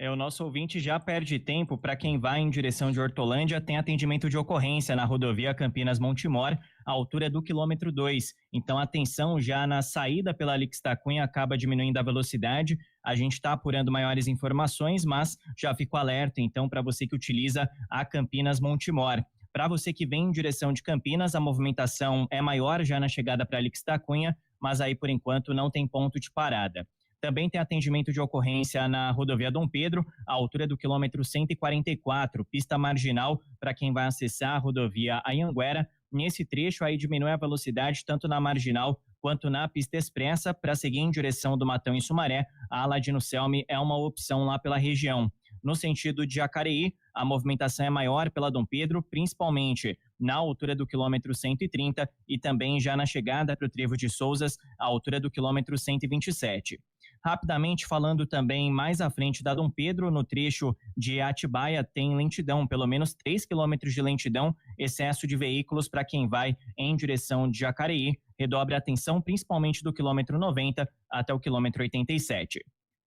O nosso ouvinte já perde tempo. Para quem vai em direção de Hortolândia, tem atendimento de ocorrência na rodovia Campinas-Montemor, à altura do quilômetro 2. Então, atenção, já na saída pela Alix da Cunha, acaba diminuindo a velocidade. A gente está apurando maiores informações, mas já fico alerta, então, para você que utiliza a Campinas-Montemor. Para você que vem em direção de Campinas, a movimentação é maior já na chegada para a Alix da Cunha, mas aí, por enquanto, não tem ponto de parada. Também tem atendimento de ocorrência na rodovia Dom Pedro, à altura do quilômetro 144, pista marginal para quem vai acessar a rodovia Anhanguera. Nesse trecho aí diminui a velocidade tanto na marginal quanto na pista expressa. Para seguir em direção do Matão e Sumaré, a Aladino Selmi é uma opção lá pela região. No sentido de Jacareí, a movimentação é maior pela Dom Pedro, principalmente na altura do quilômetro 130 e também já na chegada para o Trevo de Souzas, à altura do quilômetro 127. Rapidamente falando também mais à frente da Dom Pedro, no trecho de Atibaia, tem lentidão, pelo menos 3 quilômetros de lentidão, excesso de veículos para quem vai em direção de Jacareí. Redobre a atenção, principalmente do quilômetro 90 até o quilômetro 87.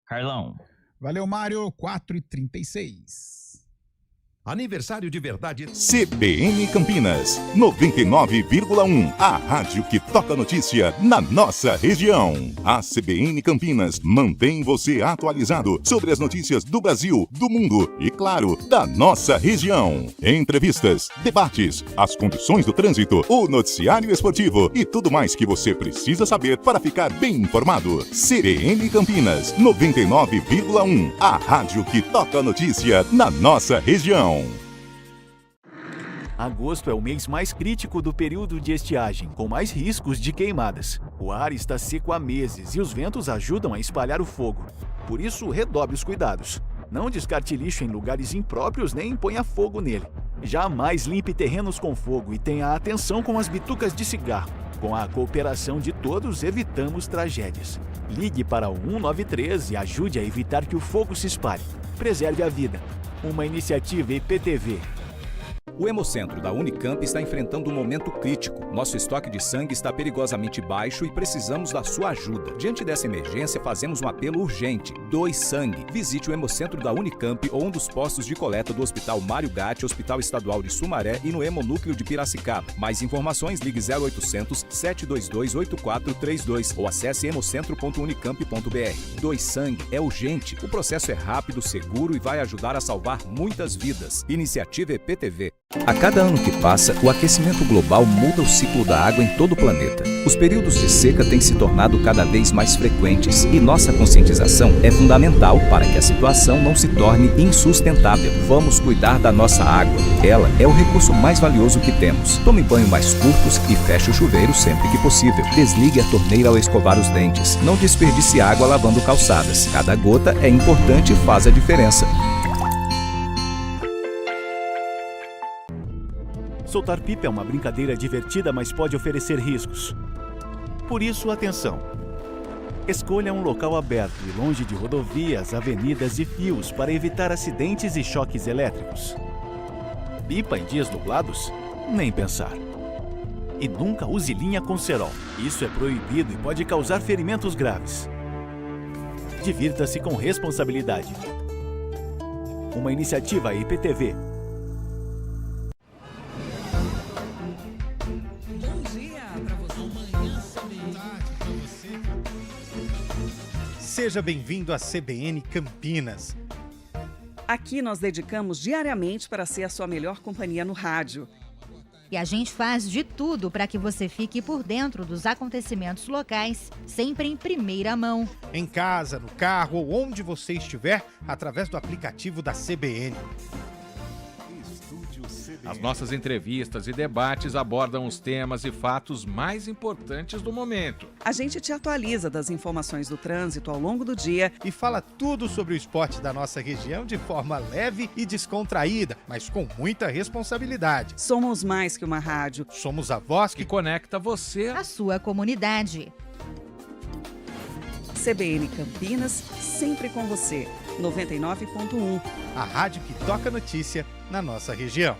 Carlão. Valeu, Mário. 4h36. Aniversário de verdade. CBN Campinas, 99,1. A rádio que toca notícia na nossa região. A CBN Campinas mantém você atualizado sobre as notícias do Brasil, do mundo e, claro, da nossa região. Entrevistas, debates, as condições do trânsito, o noticiário esportivo e tudo mais que você precisa saber para ficar bem informado. CBN Campinas, 99,1. A rádio que toca notícia na nossa região. Agosto é o mês mais crítico do período de estiagem, com mais riscos de queimadas. O ar está seco há meses e os ventos ajudam a espalhar o fogo. Por isso, redobre os cuidados. Não descarte lixo em lugares impróprios nem ponha fogo nele. Jamais limpe terrenos com fogo e tenha atenção com as bitucas de cigarro. Com a cooperação de todos, evitamos tragédias. Ligue para o 193 e ajude a evitar que o fogo se espalhe. Preserve a vida. Uma iniciativa IPTV. O Hemocentro da Unicamp está enfrentando um momento crítico. Nosso estoque de sangue está perigosamente baixo e precisamos da sua ajuda. Diante dessa emergência, fazemos um apelo urgente. Doe sangue. Visite o Hemocentro da Unicamp ou um dos postos de coleta do Hospital Mário Gatti, Hospital Estadual de Sumaré e no Hemonúcleo de Piracicaba. Mais informações, ligue 0800 722 8432 ou acesse hemocentro.unicamp.br. Doe sangue. É urgente. O processo é rápido, seguro e vai ajudar a salvar muitas vidas. Iniciativa EPTV. A cada ano que passa, o aquecimento global muda o ciclo da água em todo o planeta. Os períodos de seca têm se tornado cada vez mais frequentes e nossa conscientização é fundamental para que a situação não se torne insustentável. Vamos cuidar da nossa água. Ela é o recurso mais valioso que temos. Tome banho mais curtos e feche o chuveiro sempre que possível. Desligue a torneira ao escovar os dentes. Não desperdice água lavando calçadas. Cada gota é importante e faz a diferença. Soltar pipa é uma brincadeira divertida, mas pode oferecer riscos. Por isso, atenção. Escolha um local aberto e longe de rodovias, avenidas e fios para evitar acidentes e choques elétricos. Pipa em dias nublados? Nem pensar. E nunca use linha com cerol. Isso é proibido e pode causar ferimentos graves. Divirta-se com responsabilidade. Uma iniciativa IPTV. Seja bem-vindo à CBN Campinas. Aqui nós dedicamos diariamente para ser a sua melhor companhia no rádio. E a gente faz de tudo para que você fique por dentro dos acontecimentos locais, sempre em primeira mão. Em casa, no carro ou onde você estiver, através do aplicativo da CBN. As nossas entrevistas e debates abordam os temas e fatos mais importantes do momento. A gente te atualiza das informações do trânsito ao longo do dia e fala tudo sobre o esporte da nossa região de forma leve e descontraída, mas com muita responsabilidade. Somos mais que uma rádio. Somos a voz que conecta você à sua comunidade. CBN Campinas, sempre com você. 99.1. A rádio que toca notícia na nossa região.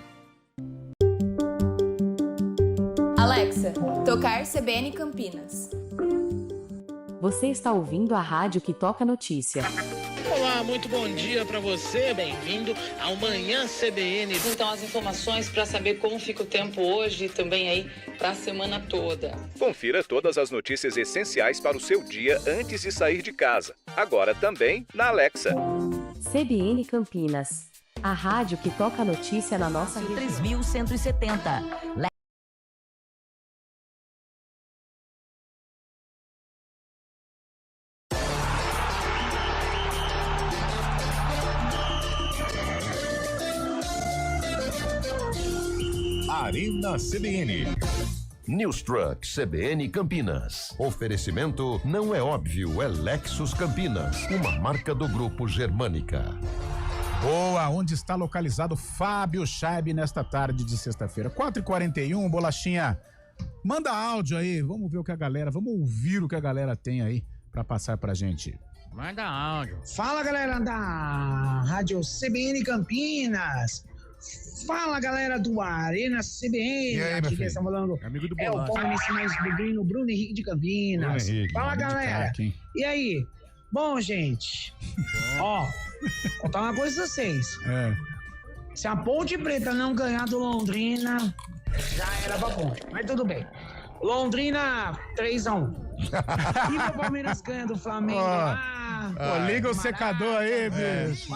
Alexa, tocar CBN Campinas. Você está ouvindo a rádio que toca notícia. Olá, muito bom dia para você, bem-vindo ao Manhã CBN. Então, as informações para saber como fica o tempo hoje e também aí para a semana toda. Confira todas as notícias essenciais para o seu dia antes de sair de casa. Agora também na Alexa. CBN Campinas, a rádio que toca notícia na nossa região. 3170. Arena CBN. News Truck CBN Campinas. Oferecimento não é óbvio, é Lexus Campinas, uma marca do Grupo Germânica. Boa, onde está localizado Fábio Scheib nesta tarde de sexta-feira. 4h41, Bolachinha, manda áudio aí, vamos ver o que a galera, vamos ouvir o que a galera tem aí pra passar pra gente. Manda áudio. Fala, galera da Rádio CBN Campinas. Fala, galera do Arena CBN. E aí, aqui quem está falando amigo do é o palmeirense mais bugrino, Bruno Henrique de Campinas. Henrique, fala, galera. Crack, e aí? Bom, gente, ó, vou contar uma coisa pra vocês. Se a Ponte Preta não ganhar do Londrina, já era pra Ponte, mas tudo bem. Londrina 3-1. E o Palmeiras ganha do Flamengo. Liga o secador aí, bicho.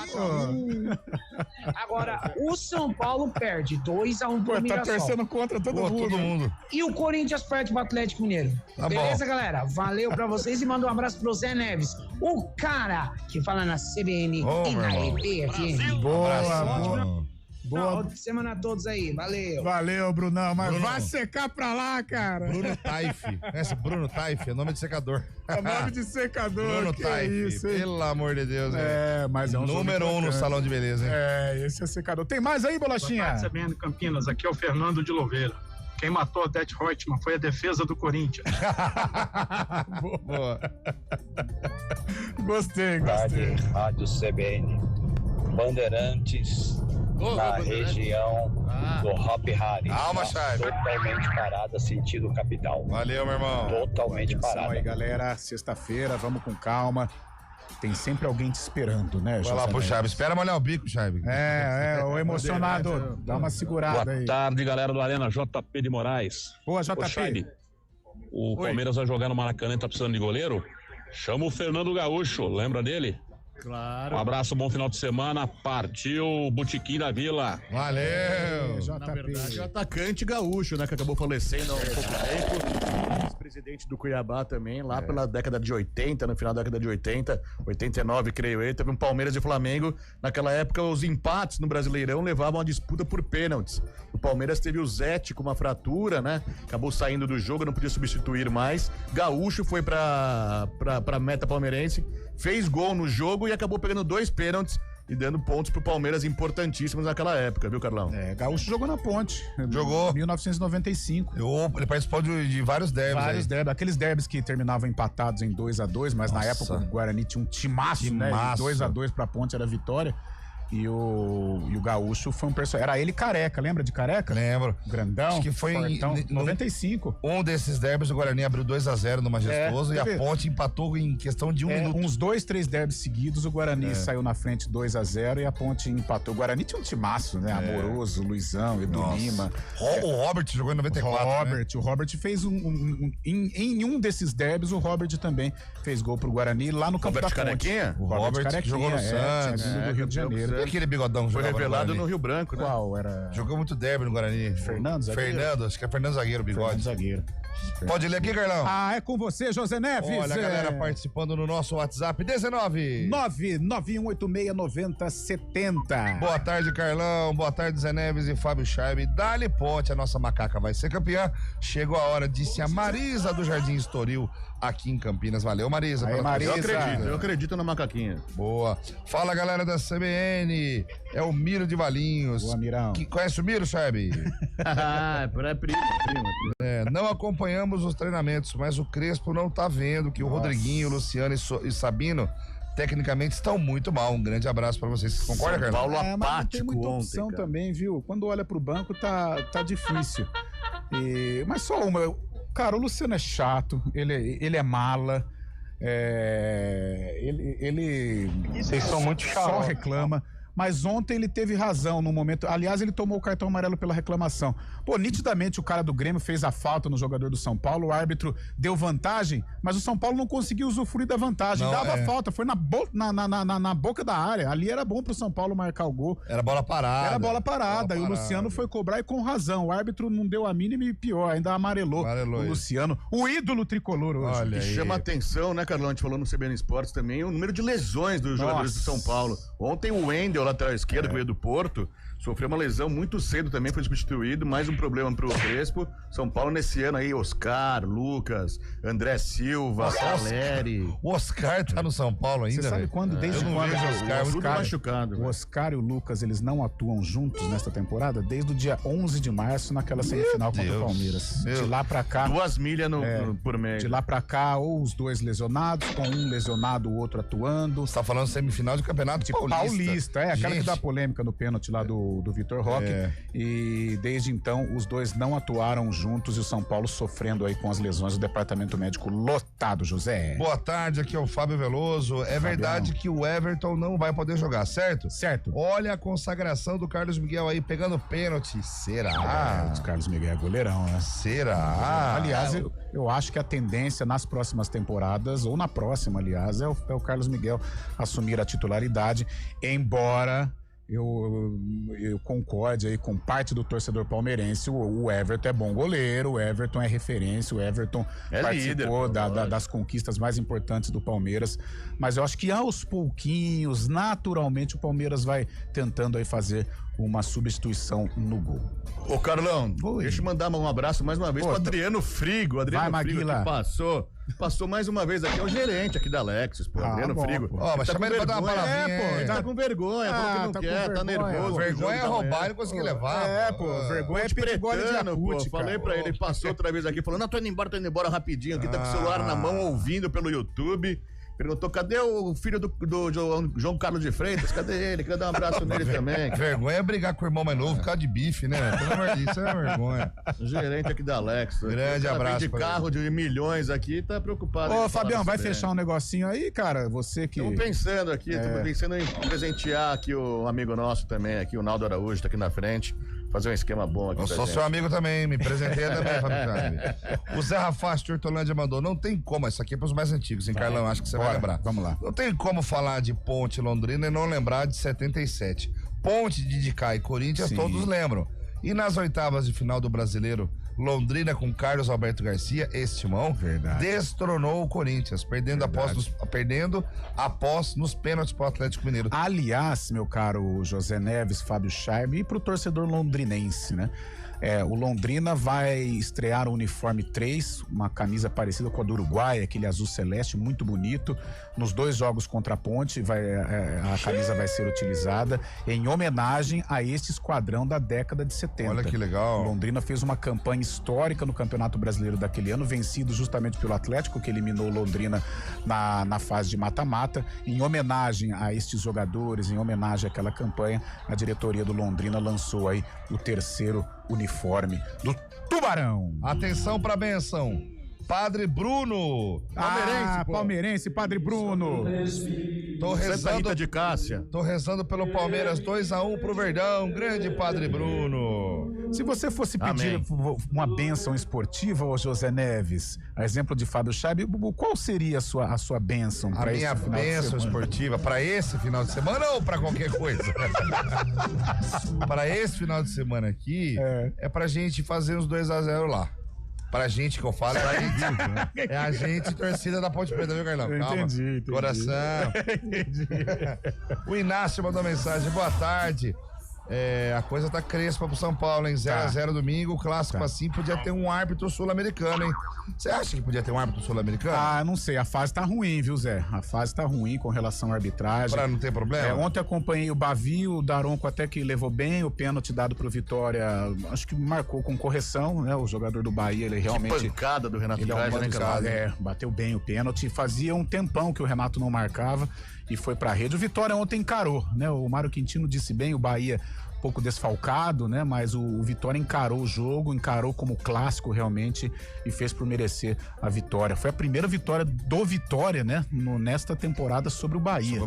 Agora, o São Paulo perde 2-1 pro Mirassol. Tá torcendo contra todo mundo. E o Corinthians perde pro Atlético Mineiro. Tá beleza, bom. galera? Valeu pra vocês e manda um abraço pro Zé Neves, o cara que fala na CBN e na EPFM. Boa. Boa semana a todos aí, valeu. Valeu, Brunão, mas Bruno. vai secar pra lá, cara. Bruno Taif. Conhece Bruno Taif? É nome de secador. É nome de secador. Bruno que Taif. isso, hein? Pelo amor de Deus. Mas é um número 1 no salão de beleza, hein? Esse é secador. Tem mais aí, Bolachinha? Boa tarde, CBN Campinas. Aqui é o Fernando de Louveira. Quem matou a Det Reutemann foi a defesa do Corinthians. Boa. Gostei. Rádio CBN. Bandeirantes na região do Hop Hari. Calma, Chay. Totalmente parada, sentido capital. Valeu, meu irmão. Totalmente Atenção parada. aí, galera. Sexta-feira, vamos com calma. Tem sempre alguém te esperando, né, Vai lá pro Chaves. Espera molhar o bico, Chaves. O emocionado. Dá uma segurada aí. Boa tarde, galera do Arena, JP de Moraes. Boa, JP. Ô, Chaves, o Palmeiras vai jogar no Maracanã e tá precisando de goleiro? Chama o Fernando Gaúcho, lembra dele? Claro. Um abraço, bom final de semana. Partiu Botequim da Vila. Valeu. Na verdade, o atacante gaúcho, né? Que acabou falecendo há pouco tempo. Ex-presidente do Cuiabá também, lá pela década de 80, no final da década de 80, 89, creio eu. Teve um Palmeiras e Flamengo. Naquela época, os empates no Brasileirão levavam a disputa por pênaltis. O Palmeiras teve o Zete com uma fratura, né? Acabou saindo do jogo, não podia substituir mais. Gaúcho foi pra meta palmeirense, fez gol no jogo e acabou pegando 2 pênaltis e dando pontos pro Palmeiras importantíssimos naquela época, viu, Carlão? Gaúcho jogou na Ponte. Jogou. 1995. Ele participou de vários derbys. Vários derbys. Aqueles derbys que terminavam empatados em 2-2, mas na época o Guarani tinha um timaço, né? 2-2 pra Ponte era vitória. E o Gaúcho foi um personagem. Era ele Careca, lembra de Careca? Lembro. Grandão. Acho que foi fortão, 95. Um desses derbys, o Guarani abriu 2-0 no Majestoso e a Ponte empatou em questão de um minuto. Uns 2-3 derbys seguidos, o Guarani saiu na frente 2-0 e a Ponte empatou. O Guarani tinha um timaço, né? Amoroso, Luizão, Edu Lima. O Robert jogou em 94. O Robert fez em um desses derbys, o Robert também fez gol pro Guarani lá no campo da Ponte. Carequinha? O Robert que jogou no Santos. Do Rio de Janeiro. E aquele bigodão foi revelado no Rio Branco, né? Qual era? Jogou muito derby no Guarani. Fernando, acho que é Fernando Zagueiro, bigode. Fernando Zagueiro. Pode ler aqui, Carlão? É com você, José Neves. Olha a galera participando no nosso WhatsApp, 19 991869070. Boa tarde, Carlão. Boa tarde, Zé Neves e Fábio Charme. Dali Ponte, a nossa macaca vai ser campeã. Chegou a hora, disse a Marisa do Jardim Estoril, aqui em Campinas. Valeu, Marisa. Aí, Marisa. Eu acredito na macaquinha. Boa. Fala, galera da CBN. É o Miro de Valinhos. Boa, Mirão. Conhece o Miro, Charme? Primo. Não acompanhamos os treinamentos, mas o Crespo não tá vendo que o Rodriguinho, o Luciano e Sabino tecnicamente estão muito mal. Um grande abraço pra vocês. Você concorda, Carlão? Paulo apático mas não tem muita ontem, opção cara. também, viu? Quando olha pro banco tem difícil. Mas só uma. Cara, o Luciano é chato, ele é mala. Ele Vocês são muito chatos. Só reclama. Mas ontem ele teve razão no momento. Aliás, ele tomou o cartão amarelo pela reclamação. Pô, nitidamente o cara do Grêmio fez a falta no jogador do São Paulo, o árbitro deu vantagem, mas o São Paulo não conseguiu usufruir da vantagem. Dava falta, foi na boca da área. Ali era bom pro São Paulo marcar o gol. Era bola parada. E o Luciano foi cobrar e com razão. O árbitro não deu a mínima e pior, ainda amarelou o Luciano, o ídolo tricolor hoje. Olha, chama atenção, né, Carlão? A gente falou no CBN Esportes também, o número de lesões dos jogadores do São Paulo. Ontem o Wendel, lateral esquerdo, que veio do Porto, sofreu uma lesão muito cedo também, foi substituído, mais um problema pro Crespo. São Paulo nesse ano aí, Oscar, Lucas, André Silva, Saleri. O Oscar tá no São Paulo ainda, Você sabe quando, desde quando o Oscar machucado. O Oscar e o Lucas, eles não atuam juntos nesta temporada desde o dia 11 de março, naquela semifinal contra o Palmeiras. De lá pra cá... 2 milhas por mês. De lá pra cá, ou os dois lesionados, com um lesionado, o outro atuando. Você tá falando semifinal de campeonato paulista. Aquela que dá polêmica no pênalti lá do Vitor Roque. E desde então, os dois não atuaram juntos e o São Paulo sofrendo aí com as lesões do departamento médico lotado, José. Boa tarde, aqui é o Fábio Veloso. É verdade que o Everton não vai poder jogar, certo? Certo. Olha a consagração do Carlos Miguel aí, pegando pênalti. Será? O Carlos Miguel é goleirão, né? Será? Aliás, eu acho que a tendência nas próximas temporadas, ou na próxima, aliás, é o Carlos Miguel assumir a titularidade, embora eu concorde aí com parte do torcedor palmeirense. O Everton é bom goleiro, o Everton é referência, o Everton participou das conquistas mais importantes do Palmeiras, mas eu acho que aos pouquinhos, naturalmente, o Palmeiras vai tentando aí fazer uma substituição no gol. Ô Carlão, deixa eu mandar um abraço mais uma vez pro Adriano Frigo. Adriano Frigo que passou mais uma vez aqui, é o gerente aqui da Lexus, pô. Adriano Frigo. Mas chama ele pra dar uma palavrinha. Ele tá com vergonha, falou que não quer, tá nervoso. Vergonha é roubar e não conseguir levar. Vergonha é pedigode de Yakut, falei pra ele passou outra vez aqui, falou, não, tô indo embora rapidinho aqui, tá com o celular na mão, ouvindo pelo YouTube. Perguntou, cadê o filho do João Carlos de Freitas? Cadê ele? Queria dar um abraço nele também. Vergonha é brigar com o irmão mais novo por causa de bife, né? Pelo amor de Deus, isso é vergonha. O gerente aqui da Alex. Grande abraço. De carro de milhões aqui, tá preocupado. Ô, Fabião, vai fechar um negocinho aí, cara? Você que... Estamos pensando aqui, estamos pensando em presentear aqui o amigo nosso também, aqui o Naldo Araújo, tá aqui na frente. Fazer um esquema bom aqui. Eu sou seu amigo também, me presenteia também, Fábio. O Zé Rafaz de Hortolândia mandou, não tem como, isso aqui é pros mais antigos, hein, Carlão? Acho que você vai lembrar. Vamos lá. Não tem como falar de Ponte Londrina e não lembrar de 77. Ponte de Dicá e Corinthians, todos lembram. E nas oitavas de final do Brasileiro, Londrina com Carlos Alberto Garcia, Timão, destronou o Corinthians, perdendo após nos pênaltis pro Atlético Mineiro. Aliás, meu caro José Neves, Fábio Charme, e pro torcedor londrinense, né? O Londrina vai estrear o uniforme 3, uma camisa parecida com a do Uruguai, aquele azul celeste, muito bonito. Nos 2 jogos contra a Ponte, a camisa vai ser utilizada em homenagem a este esquadrão da década de 70. Olha que legal. O Londrina fez uma campanha histórica no Campeonato Brasileiro daquele ano, vencido justamente pelo Atlético, que eliminou o Londrina na fase de mata-mata. Em homenagem a estes jogadores, em homenagem àquela campanha, a diretoria do Londrina lançou aí o 3º uniforme do Tubarão. Atenção pra benção. Padre Bruno. Palmeirense, Padre Bruno. Tô rezando, Santa Rita de Cássia. Tô rezando pelo Palmeiras, 2-1 pro Verdão. Grande Padre Bruno. Se você fosse pedir uma bênção esportiva, ô José Neves, a exemplo de Fábio Chaib, qual seria a sua bênção? A minha bênção esportiva para esse final de semana ou para qualquer coisa? Para esse final de semana aqui, é pra gente fazer uns 2-0 lá. Pra gente que eu falo, é a gente torcida da Ponte Preta, viu, Carlão? Calma. Entendi. Coração. Entendi. O Inácio mandou mensagem, boa tarde. A coisa tá crespa pro São Paulo, hein? 0-0 domingo, o clássico assim podia ter um árbitro sul-americano, hein? Você acha que podia ter um árbitro sul-americano? Não sei, a fase tá ruim, viu, Zé? A fase tá ruim com relação à arbitragem. Pra não ter problema? Ontem acompanhei o Bavi, o Daronco até que levou bem, o pênalti dado pro Vitória, acho que marcou com correção, né? O jogador do Bahia, ele realmente... Que pancada do Renato Kaiser, bateu bem o pênalti, fazia um tempão que o Renato não marcava e foi pra rede. O Vitória ontem encarou, né? O Mário Quintino disse bem, o Bahia um pouco desfalcado, né? Mas o Vitória encarou o jogo, encarou como clássico realmente e fez por merecer a vitória. Foi a primeira vitória do Vitória, né? Nesta temporada sobre o Bahia.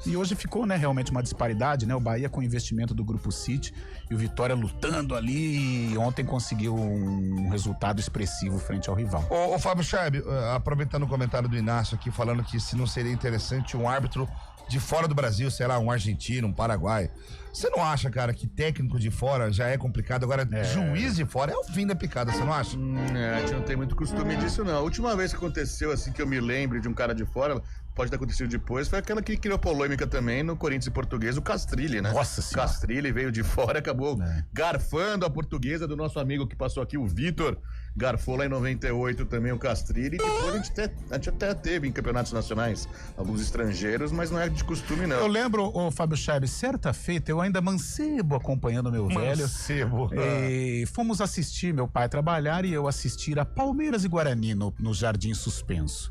E hoje ficou, né? Realmente uma disparidade, né? O Bahia com o investimento do Grupo City e o Vitória lutando ali e ontem conseguiu um resultado expressivo frente ao rival. Ô Fábio Chaib, aproveitando o comentário do Inácio aqui, falando que se não seria interessante um árbitro de fora do Brasil, sei lá, um argentino, um paraguai. Você não acha, cara, que técnico de fora já é complicado? Agora, juiz de fora é o fim da picada, você não acha? A gente não tem muito costume disso, não. A última vez que aconteceu, assim, que eu me lembro de um cara de fora, pode ter acontecido depois, foi aquela que criou polêmica também no Corinthians e Português, o Castrilli, né? Nossa Senhora. Castrilli veio de fora, acabou garfando a Portuguesa do nosso amigo que passou aqui, o Vitor. Garfou lá em 98 também o Castrilli. E depois a gente até teve em campeonatos nacionais alguns estrangeiros, mas não é de costume, não. Eu lembro, Fábio Chaib, certa feita, eu ainda mancebo acompanhando meu velho. E fomos assistir, meu pai trabalhar e eu assistir a Palmeiras e Guarani no Jardim Suspenso.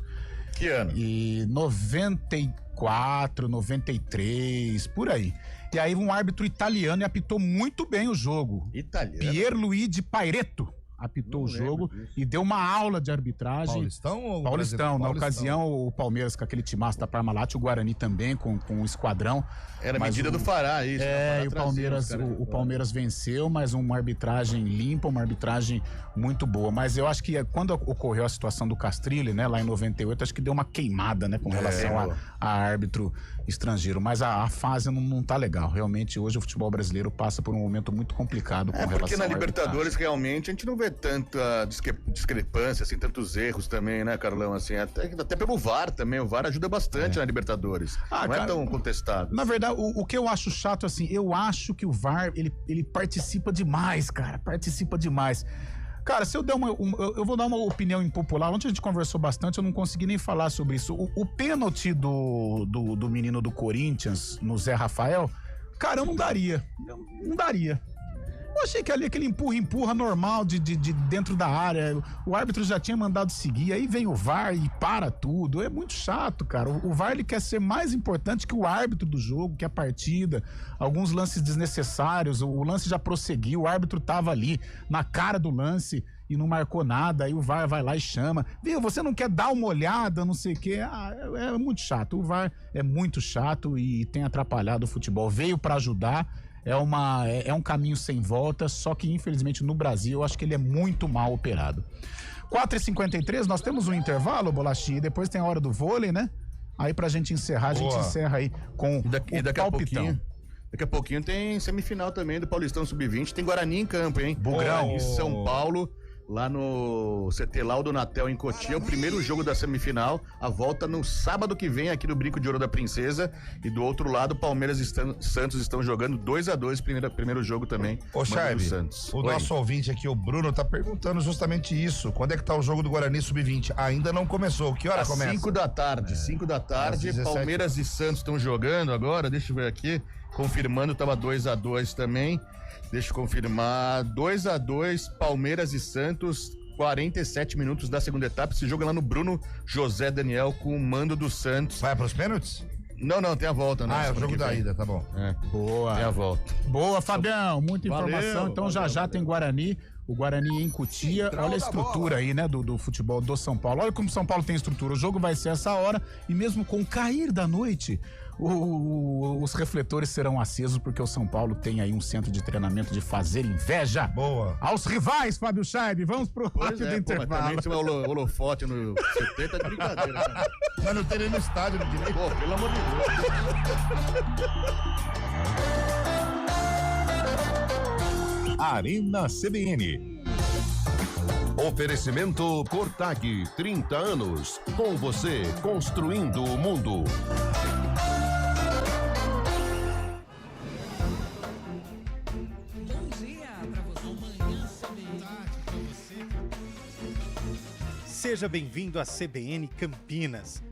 Que ano? E 94, 93, por aí. E aí um árbitro italiano apitou muito bem o jogo. Italiano? Pierluigi Pairetto apitou o jogo e deu uma aula de arbitragem. Paulistão ou Paulistão? Na ocasião, o Palmeiras com aquele timaço da Parmalat, o Guarani também com o esquadrão. Era medida do Fará, isso. E o Palmeiras venceu, mas uma arbitragem limpa, uma arbitragem muito boa. Mas eu acho que quando ocorreu a situação do Castrilli, né, lá em 98, acho que deu uma queimada, né, com relação a árbitro estrangeiro. Mas a fase não tá legal. Realmente, hoje o futebol brasileiro passa por um momento muito complicado com relação porque na Libertadores, realmente, a gente não vê tanta discrepância, assim, tantos erros também, né, Carlão? Assim, até pelo VAR também. O VAR ajuda bastante na Libertadores. Não é tão contestado. Na verdade, o que eu acho chato, assim, eu acho que o VAR, ele participa demais, cara. Participa demais. Cara, se eu der eu vou dar uma opinião impopular. Ontem a gente conversou bastante, eu não consegui nem falar sobre isso. O pênalti do menino do Corinthians, no Zé Rafael, cara, eu não daria. Não daria. Eu achei que ali aquele empurra normal de dentro da área, o árbitro já tinha mandado seguir, aí vem o VAR e para tudo, é muito chato, cara. O VAR, ele quer ser mais importante que o árbitro do jogo, que a partida, alguns lances desnecessários, o lance já prosseguiu, o árbitro tava ali na cara do lance e não marcou nada, aí o VAR vai lá e chama, viu, você não quer dar uma olhada, não sei o quê, é muito chato, o VAR é muito chato e tem atrapalhado o futebol, veio pra ajudar. É um caminho sem volta, só que infelizmente no Brasil eu acho que ele é muito mal operado. 4h53, nós temos um intervalo, Bolachinha, e depois tem a hora do vôlei, né? Aí pra gente encerrar, a gente encerra aí com o palpitão. Daqui a pouquinho tem semifinal também do Paulistão Sub-20, tem Guarani em campo, hein? Bugrão. Em São Paulo, lá no CT Laudo Natel em Cotia, o primeiro jogo da semifinal, a volta no sábado que vem aqui no Brinco de Ouro da Princesa, e do outro lado, Palmeiras e Santos estão jogando 2-2, primeiro jogo também. Ô, Charme, o nosso ouvinte aqui, o Bruno, tá perguntando justamente isso, quando é que tá o jogo do Guarani Sub-20? Ainda não começou, que hora começa? 5 da tarde, 5 da tarde, Palmeiras e Santos estão jogando agora, deixa eu ver aqui, confirmando, tava 2-2 também. Deixa eu confirmar, 2-2, Palmeiras e Santos, 47 minutos da segunda etapa. Esse jogo é lá no Bruno José Daniel com o mando do Santos. Vai pros pênaltis? Não, tem a volta, né? É o jogo da ida, tá bom. Boa. Tem a volta. Boa, Fabião, muita informação. Valeu, Então já tem Guarani. O Guarani em Cotia, olha a estrutura aí, né, do futebol do São Paulo. Olha como São Paulo tem estrutura. O jogo vai ser essa hora e mesmo com o cair da noite, os refletores serão acesos porque o São Paulo tem aí um centro de treinamento de fazer inveja. Boa. Aos rivais, Fábio Scheib. Vamos pro rádio do intervalo. Mas também o holofote no 70 de brincadeira. Cara. Mas não tem nem no estádio, no direito. Pô, pelo amor de Deus. Arena CBN. Oferecimento Cortag, 30 anos. Com você, construindo o mundo. Seja bem-vindo à CBN Campinas.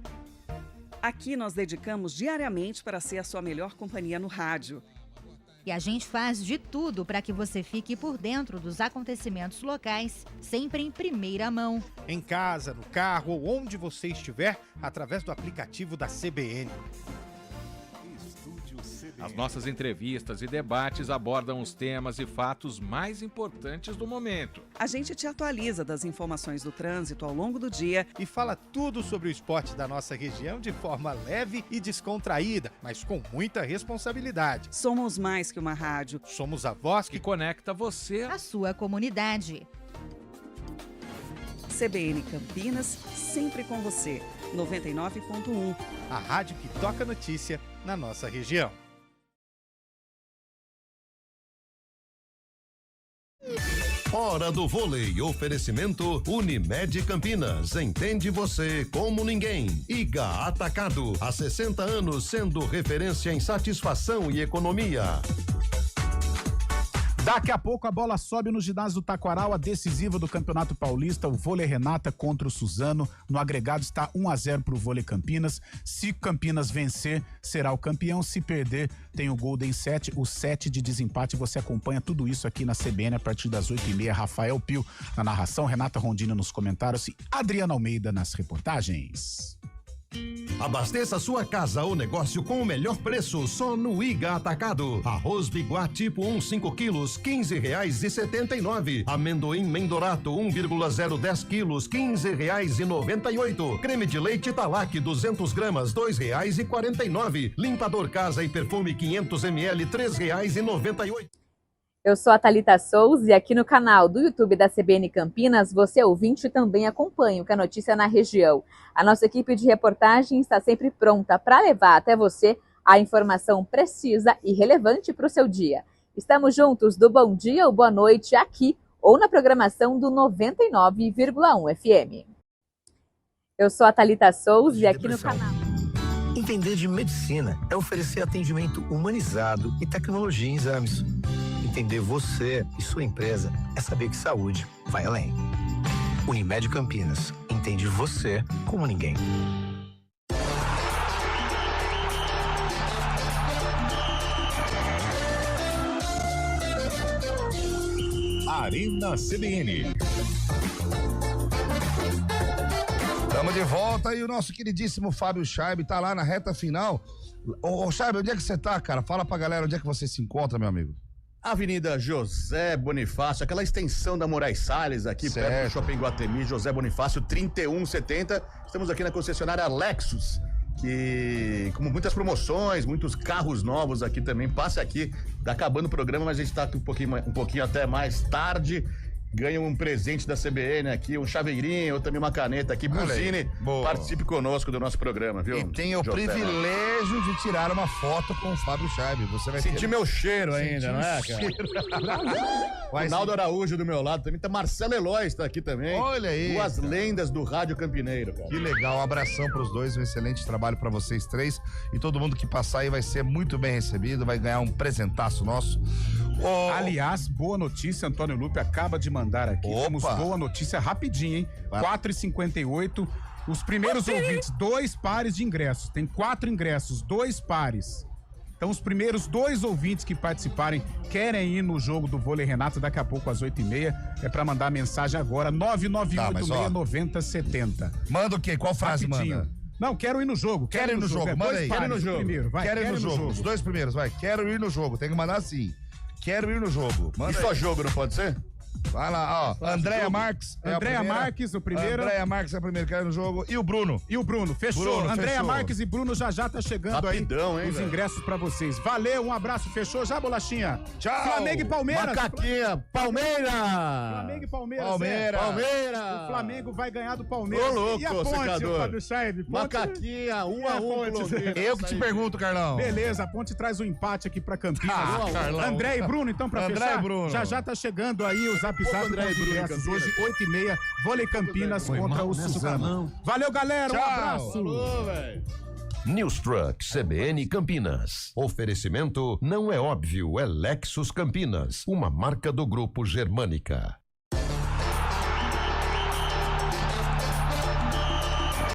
Aqui nós dedicamos diariamente para ser a sua melhor companhia no rádio. E a gente faz de tudo para que você fique por dentro dos acontecimentos locais, sempre em primeira mão. Em casa, no carro ou onde você estiver, através do aplicativo da CBN. As nossas entrevistas e debates abordam os temas e fatos mais importantes do momento. A gente te atualiza das informações do trânsito ao longo do dia e fala tudo sobre o esporte da nossa região de forma leve e descontraída, mas com muita responsabilidade. Somos mais que uma rádio. Somos a voz que conecta você à sua comunidade. CBN Campinas, sempre com você. 99.1. A rádio que toca notícia na nossa região. Hora do vôlei. Oferecimento Unimed Campinas. Entende você como ninguém. Iga Atacado. Há 60 anos sendo referência em satisfação e economia. Daqui a pouco a bola sobe no ginásio do Taquaral, a decisiva do Campeonato Paulista, o vôlei Renata contra o Suzano. No agregado está 1-0 para o vôlei Campinas. Se Campinas vencer, será o campeão. Se perder, tem o Golden 7, o 7 de desempate. Você acompanha tudo isso aqui na CBN a partir das 8h30. Rafael Pio na narração, Renata Rondina nos comentários e Adriana Almeida nas reportagens. Abasteça sua casa ou negócio com o melhor preço só no Iga Atacado. Arroz Biguá tipo 1,5 quilos, R$15,79. Amendoim Mendorato 1,010 quilos, R$15,98. Creme de leite Talac 200 gramas, R$2,49. Limpador casa e perfume 500 ml, R$3,98. Eu sou a Thalita Souza e aqui no canal do YouTube da CBN Campinas, você ouvinte também acompanha o que é notícia na região. A nossa equipe de reportagem está sempre pronta para levar até você a informação precisa e relevante para o seu dia. Estamos juntos do bom dia ou boa noite aqui ou na programação do 99,1 FM. Eu sou a Thalita Souza e aqui no canal... Entender de medicina é oferecer atendimento humanizado e tecnologia em exames. Entender você e sua empresa é saber que saúde vai além. Unimed Campinas. Entende você como ninguém. Arena CBN. Estamos de volta e o nosso queridíssimo Fábio Scheib tá lá na reta final. Ô Scheib, onde é que você tá, cara? Fala pra galera onde é que você se encontra, meu amigo. Avenida José Bonifácio, aquela extensão da Moraes Salles aqui, certo, perto do Shopping Guatemi, José Bonifácio, 3170. Estamos aqui na concessionária Lexus, que com muitas promoções, muitos carros novos aqui também. Passe aqui, tá acabando o programa, mas a gente tá aqui um pouquinho até mais tarde. ganha um presente da CBN aqui, um chaveirinho, ou também uma caneta aqui. Buzine, participe conosco do nosso programa, viu? E tem o privilégio de tirar uma foto com o Fábio Chaib. Você vai sentir meu cheiro ainda, não é, cara? Ronaldo Araújo do meu lado também. Tá Marcelo Eloy tá aqui também. Olha aí. Duas lendas do rádio campineiro, cara. Que legal. Um abração pros dois. Um excelente trabalho pra vocês três. E todo mundo que passar aí vai ser muito bem recebido. Vai ganhar um presentaço nosso. Aliás, boa notícia, Antônio Lupe acaba de mandar aqui. Temos boa notícia rapidinho, hein? 4h58. Os primeiros ouvintes, 2 pares de ingressos. Tem 4 ingressos, 2 pares. Então, os primeiros 2 ouvintes que participarem querem ir no jogo do Vôlei Renato daqui a pouco às 8h30. É pra mandar mensagem agora, 991869070. Manda o quê? Qual frase manda? Não, quero ir no jogo. Quero ir no jogo, manda aí. Quero ir no jogo. Primeiro, vai. Quero ir no jogo. Os 2 primeiros, vai. Quero ir no jogo. Tem que mandar assim. Quero ir no jogo. Manda e só jogo, não pode ser? Vai lá, ó. Andréia Marques. Andréia Marques, o primeiro. Andréia Marques é o primeiro que quer no jogo. E o Bruno. Fechou. Andréia Marques e Bruno já tá chegando. Rapidão, aí. Hein, os velho? ingressos pra vocês. Valeu, um abraço. Fechou já, Bolachinha? Tchau. Flamengo e Palmeiras. Macaquinha, Palmeiras. Flamengo e Palmeiras. Palmeiras. O Flamengo vai ganhar do Palmeiras. Ô, louco, e a ponte, secador. Fábio Chaib? Macaquinha, 1-1. Eu que te pergunto, Carlão. Beleza, a ponte traz o empate aqui pra Campinas. Carlão. André e Bruno, então, pra André fechar. e Bruno. Já tá chegando aí o Zap Zap André e Bruno. hoje, 8h30, Vôlei Campinas contra o Suzano. Valeu, galera, um abraço. Falou, velho. News Truck CBN Campinas. Oferecimento não é óbvio, é Lexus Campinas, uma marca do Grupo Germânica.